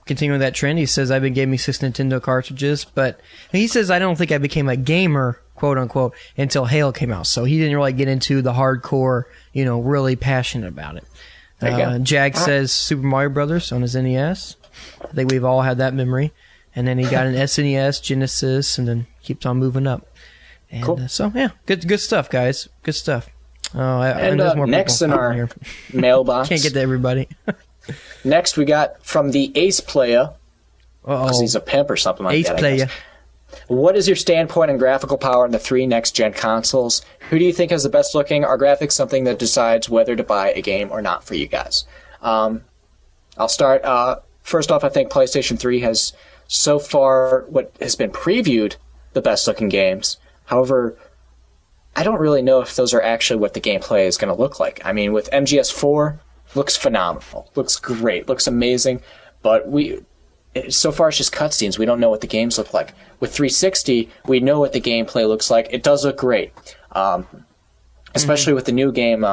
continuing that trend, he says, I've been gaming 6 Nintendo cartridges, but he says, I don't think I became a gamer, quote unquote, until Halo came out. So he didn't really get into the hardcore, really passionate about it. Jag says Super Mario Brothers on his NES. I think we've all had that memory. And then he got an SNES, Genesis, and then keeps on moving up. And cool. So, good stuff, guys. Good stuff. And next in our mailbox. Can't get to everybody. Next, we got from the Ace Player, because he's a pimp or something like Ace that. Player. What is your standpoint on graphical power in the 3 next-gen consoles? Who do you think has the best looking? Are graphics something that decides whether to buy a game or not for you guys? I'll start. First off, I think PlayStation 3 has so far what has been previewed the best looking games. However, I don't really know if those are actually what the gameplay is going to look like. I mean, with MGS4, looks phenomenal, looks great, looks amazing, but so far it's just cutscenes. We don't know what the games look like. With 360, we know what the gameplay looks like. It does look great, especially with the new game,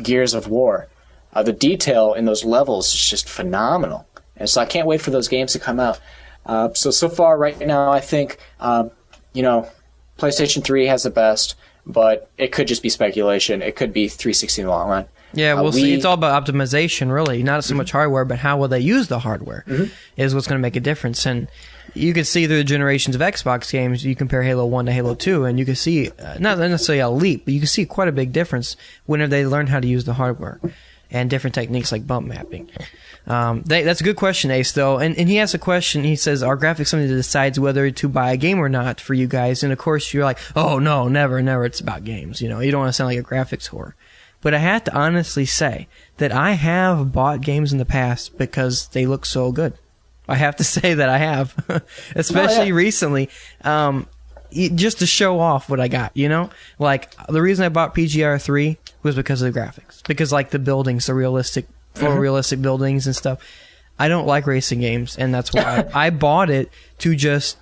Gears of War. The detail in those levels is just phenomenal, and so I can't wait for those games to come out. So far right now, I think PlayStation 3 has the best. but it could just be speculation. It could be 360 in the long run. Yeah, we'll see. It's all about optimization, really. Not so much hardware, but how will they use the hardware is what's going to make a difference. And you can see through the generations of Xbox games, you compare Halo 1 to Halo 2, and you can see, not necessarily a leap, but you can see quite a big difference whenever they learn how to use the hardware and different techniques like bump mapping. That's a good question, Ace, though. And he asks a question. He says, are graphics something that decides whether to buy a game or not for you guys? And, of course, you're like, oh, no, never. It's about games. You don't want to sound like a graphics whore. But I have to honestly say that I have bought games in the past because they look so good. I have to say that I have, especially recently, just to show off what I got, Like, the reason I bought PGR3 was because of the graphics. Because, like, the buildings, the realistic, photorealistic buildings and stuff. I don't like racing games, and that's why I bought it to just,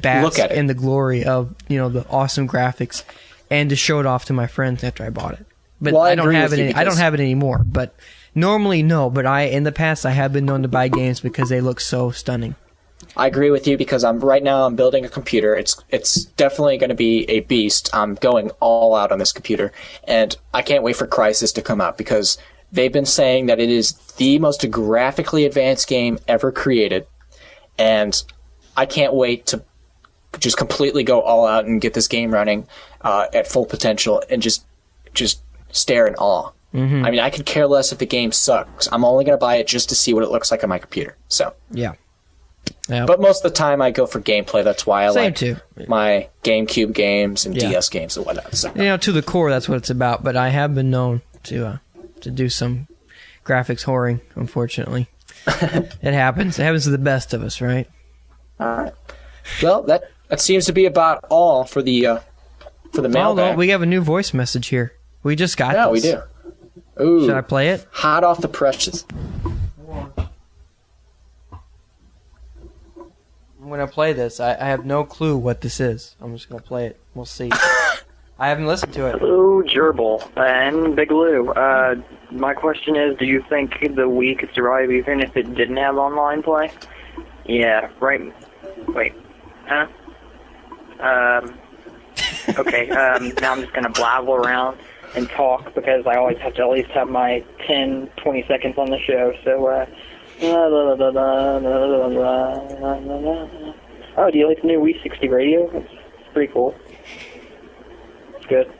bask in the glory of, the awesome graphics and to show it off to my friends after I bought it. But I don't have it. I don't have it anymore. But normally, no. But in the past, I have been known to buy games because they look so stunning. I agree with you because I'm building a computer. It's definitely going to be a beast. I'm going all out on this computer, and I can't wait for Crysis to come out because they've been saying that it is the most graphically advanced game ever created, and I can't wait to just completely go all out and get this game running at full potential and just stare in awe. I mean, I could care less if the game sucks. I'm only going to buy it just to see what it looks like on my computer. So yeah. But most of the time I go for gameplay. That's why I too. My GameCube games and DS games and whatnot. So. To the core, that's what it's about. But I have been known to do some graphics whoring, unfortunately. It happens. It happens to the best of us, right? All right. Well, that seems to be about all for the mailbag. No, we have a new voice message here. We just got this. Yeah, we do. Ooh. Should I play it? Hot off the presses. I'm going to play this. I have no clue what this is. I'm just going to play it. We'll see. I haven't listened to it. Hello, Jerbol and Big Lou. My question is, do you think the Wii could survive even if it didn't have online play? Yeah, right. Wait. Huh? Okay, now I'm just going to blabble around and talk because I always have to at least have my 10, 20 seconds on the show. So, oh, do you like the new Wii60 radio? It's pretty cool. It's good.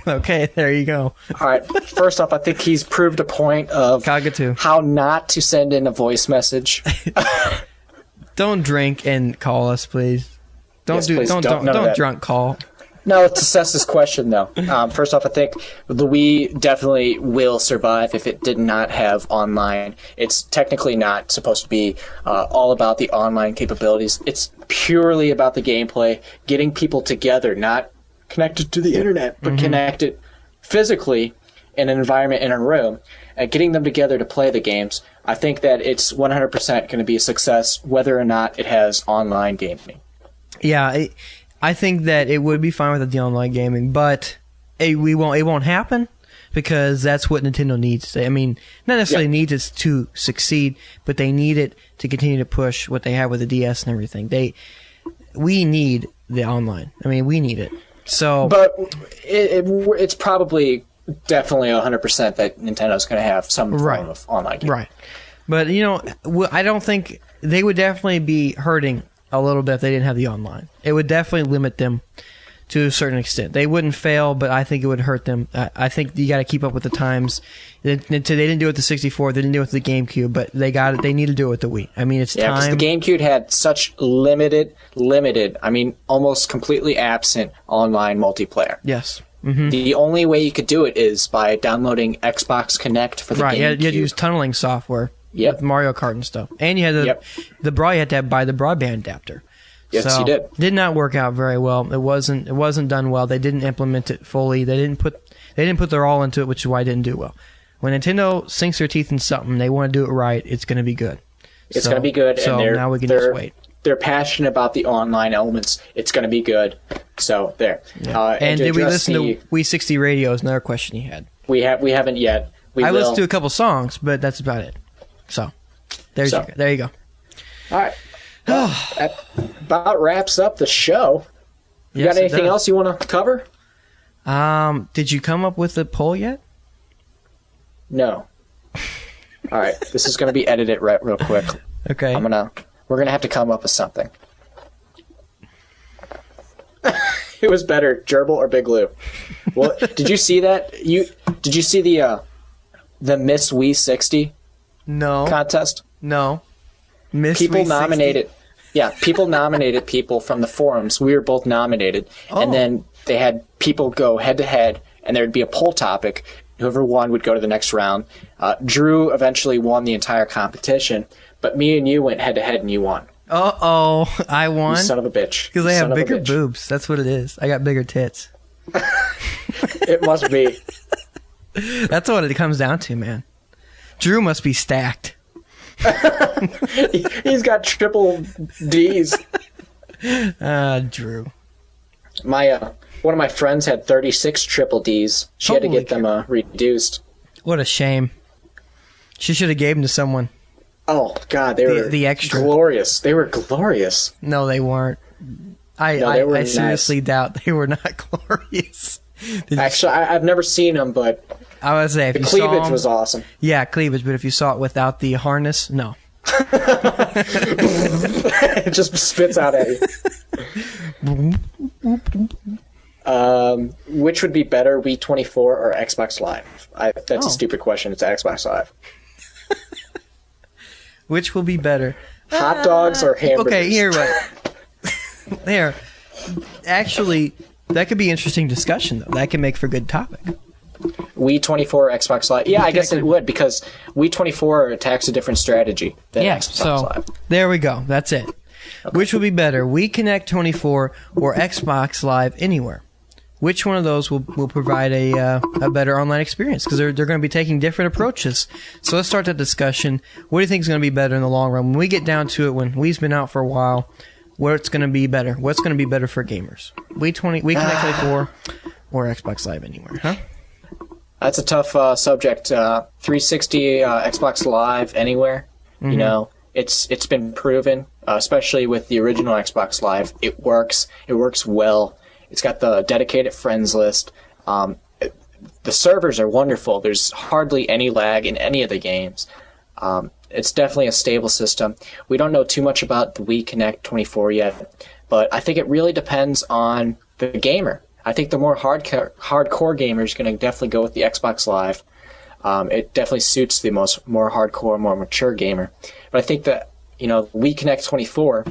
Okay, there you go. All right. First off, I think he's proved a point of how not to send in a voice message. Don't drink and call us, please. Don't drunk call. No, to assess this question, though. First off, I think the Wii definitely will survive if it did not have online. It's technically not supposed to be all about the online capabilities. It's purely about the gameplay, getting people together, not connected to the internet, but connected physically in an environment in a room, and getting them together to play the games. I think that it's 100% going to be a success, whether or not it has online gaming. Yeah, I think that it would be fine without the online gaming, but it won't happen because that's what Nintendo needs. I mean, not necessarily needs it to succeed, but they need it to continue to push what they have with the DS and everything. We need the online. I mean, we need it. So, but it's probably definitely 100% that Nintendo's going to have some form of online gaming. Right. But, I don't think they would definitely be hurting a little bit if they didn't have the online. It would definitely limit them to a certain extent. They wouldn't fail, but I think it would hurt them. I think you got to keep up with the times. They didn't do it with the 64, they didn't do it with the GameCube, but they need to do it with the Wii. I mean, it's time. Yeah, because the GameCube had such limited, I mean, almost completely absent online multiplayer. Yes. The only way you could do it is by downloading Xbox Connect for the GameCube. You had to use tunneling software. Yep. With Mario Kart and stuff. And you had you had to buy the broadband adapter. Yes, you did. Did not work out very well. It wasn't done well. They didn't implement it fully. They didn't put their all into it, which is why it didn't do well. When Nintendo sinks their teeth in something, they want to do it right. It's going to be good. It's going to be good. So and now we can just wait. They're passionate about the online elements. It's going to be good. So there. Yeah. And did we listen to Wii60 Radio? Is another question you had. We haven't yet. We I will. listened to a couple songs, but that's about it. So, there you go. All right. Well, that about wraps up the show. You Yes, got it anything does. else you want to cover? Did you come up with the poll yet? No. All right. This is going to be edited real quick. Okay. We're going to have to come up with something. It was better, Jerbol or Big Lou? Well, did you see that? Did you see the Miss Wii60 No. contest? No. Miss People Wii60? nominated. Yeah, people nominated people from the forums. We were both nominated, and then they had people go head to head, and there would be a poll topic. Whoever won would go to the next round. Drew eventually won the entire competition, but me and you went head to head, and you won. Uh-oh, I won? You son of a bitch. Because I You have son of a bigger bitch. boobs. That's what it is. I got bigger tits. It must be. That's what it comes down to, man. Drew must be stacked. He's got triple D's. Drew. One of my friends had 36 triple D's. She had to Holy get them reduced. What a shame. She should have gave them to someone. Oh God, they were the extra. glorious. They were glorious. No, they weren't. they were I nice. seriously doubt they were not glorious. Actually, I've never seen them, but I would say if the you saw cleavage 'em- was awesome. Yeah, cleavage, but if you saw it without the harness, no. It just spits out at you. Which would be better, Wii24 or Xbox Live? That's a stupid question. It's Xbox Live. Which will be better? Hot dogs or hamburgers? Okay, here, what? There. Actually, that could be interesting discussion, though. That could make for good topic. Wii24 or Xbox Live? Yeah, I guess it would, because Wii24 attacks a different strategy than Yeah, Xbox so Live. there we go. That's it. Which will be better, Wii Connect 24 or Xbox Live Anywhere? Which one of those will provide a better online experience? Because they're going to be taking different approaches. So let's start that discussion. What do you think is going to be better in the long run? When we get down to it, when Wii's been out for a while, what's going to be better? What's going to be better for gamers? Wii Connect 24 or Xbox Live Anywhere? Huh? That's a tough subject. 360, Xbox Live, Anywhere. Mm-hmm. You know, it's been proven, especially with the original Xbox Live. It works. It works well. It's got the dedicated friends list. The servers are wonderful. There's hardly any lag in any of the games. It's definitely a stable system. We don't know too much about the Wii Connect 24 yet, but I think it really depends on the gamer. I think the more hardcore gamer is going to definitely go with the Xbox Live. It definitely suits the more hardcore, more mature gamer. But I think that Wii Connect 24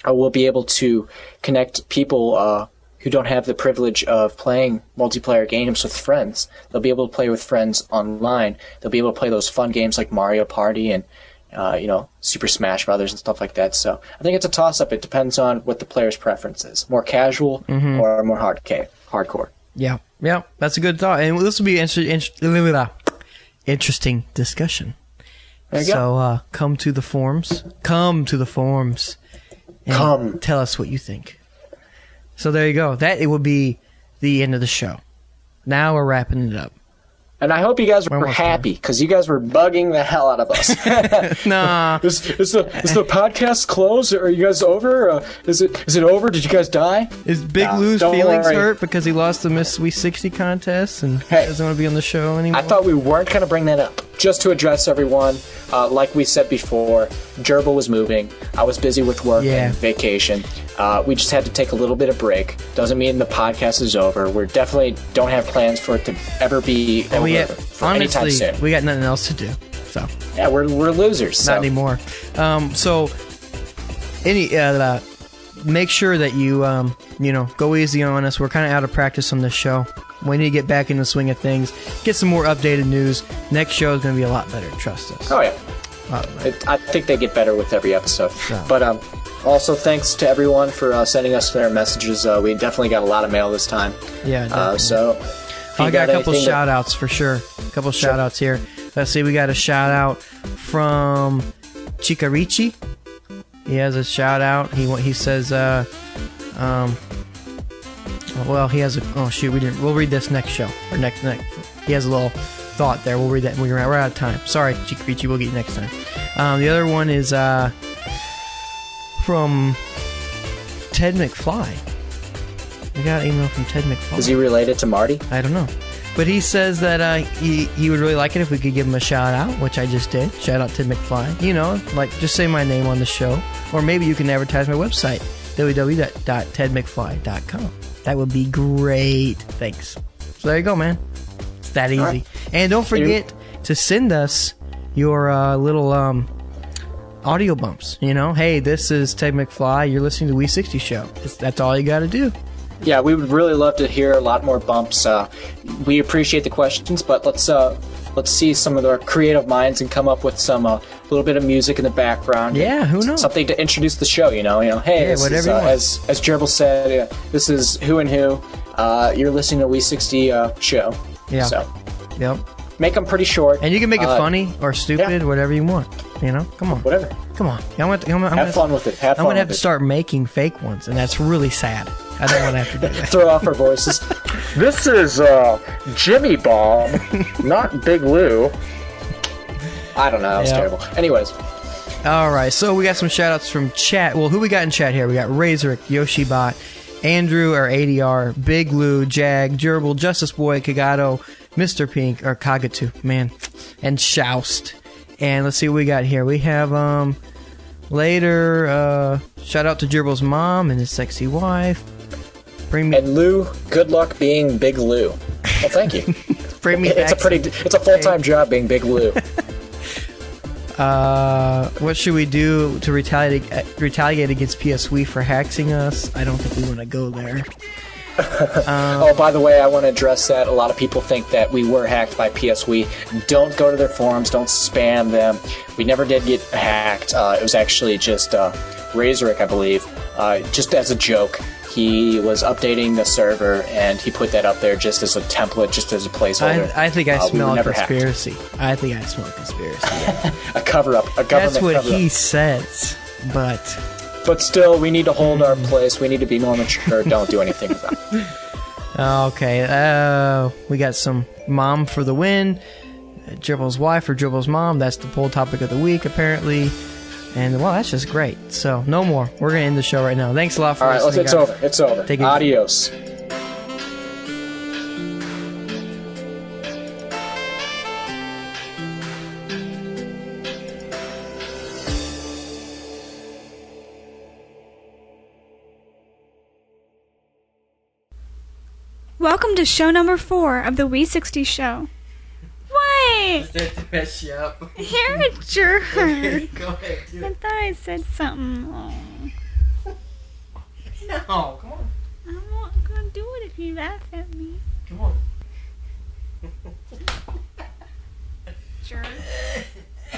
will be able to connect people who don't have the privilege of playing multiplayer games with friends. They'll be able to play with friends online. They'll be able to play those fun games like Mario Party and Super Smash Brothers and stuff like that. So I think it's a toss-up. It depends on what the player's preference is. More casual or more hardcore. Yeah, that's a good thought. And this will be an interesting discussion. There you go. So come to the forums. And tell us what you think. So there you go. That it will be the end of the show. Now we're wrapping it up. And I hope you guys were almost happy, because you guys were bugging the hell out of us. Nah. Is the podcast closed? Are you guys over? Is it over? Did you guys die? Is Big No, Lou's don't feelings worry. hurt because he lost the Miss Sweet 60 contest and doesn't want to be on the show anymore? I thought we weren't going to bring that up. Just to address everyone, like we said before, Jerbol was moving. I was busy with work and vacation. We just had to take a little bit of break. Doesn't mean the podcast is over. We definitely don't have plans for it to ever be over for anytime honestly, soon. we got nothing else to do. So Yeah, we're losers. So. not anymore. So make sure that you go easy on us. We're kind of out of practice on this show. We need to get back in the swing of things. Get some more updated news. Next show is going to be a lot better. Trust us. Oh, yeah. I think they get better with every episode. But also, thanks to everyone for sending us their messages. We definitely got a lot of mail this time. Yeah, definitely. So if you I got a couple anything shout outs for sure. A couple shout outs here. Let's see, we got a shout out from Chikarichi. He has a shout out. He says, well, he has a, oh shoot, we'll read this next show, or next. He has a little thought there. We'll read that when we're out of time. Sorry, Creechy, we'll get you next time. The other one is from Ted McFly. We got an email from Ted McFly. Is he related to Marty? I don't know. But he says that he would really like it if we could give him a shout out, which I just did. Shout out to McFly. You know, like just say my name on the show. Or maybe you can advertise my website, www.tedmcfly.com. That would be great. Thanks. So there you go, man. It's that easy. Right. And don't forget to send us your little audio bumps. You know, hey, this is Ted McFly. You're listening to Wii60Show. That's all you got to do. Yeah, we would really love to hear a lot more bumps. We appreciate the questions, but let's see some of our creative minds and come up with some little bit of music in the background. Yeah, who knows? Something to introduce the show. You know, hey, this is, as Jerbol said, this is Who and Who. You're listening to Wii60 show. Yeah. So, yep. Make them pretty short, and you can make it funny or stupid, whatever you want. You know, come on, whatever. Come on, have fun with it. I'm gonna have to start making fake ones, and that's really sad. I don't want to have to do that. Throw off our voices. This is Jimmy Bob, not Big Lou. I don't know. That was terrible. Anyways. All right, so we got some shout-outs from chat. Well, who we got in chat here? We got Razor, Yoshibot, Andrew, or ADR, Big Lou, Jag, Jerbol, Justice Boy, Kagato, Mr. Pink, or Kagatu, man, and Shoust. And let's see what we got here. We have, later, shout out to Jerbol's mom and his sexy wife. And Lou, good luck being Big Lou. Well, thank you. It's a full-time job being Big Lou. What should we do to retaliate against PSW for hacking us? I don't think we want to go there. Oh, by the way, I want to address that. A lot of people think that we were hacked by PSW. Don't go to their forums. Don't spam them. We never did get hacked. It was actually just Razorick, I believe, just as a joke. He was updating the server, and he put that up there just as a template, just as a placeholder. I think I smell a conspiracy. I think I smell a conspiracy. Yeah. A cover-up. A government That's what cover-up. he says, but still, we need to hold our place. We need to be more mature. Don't do anything with that. Okay. We got some mom for the win. Jerbol's wife or Jerbol's mom. That's the poll topic of the week, apparently. And, well, that's just great. So, no more. We're going to end the show right now. Thanks a lot for listening. It's over. It's over. Adios. Welcome to show number 4 of the Wii60 show. What? Just to mess you up. You're a jerk. Go ahead, do I it. thought I said something. Oh. No, come on. I'm not gonna do it if you ask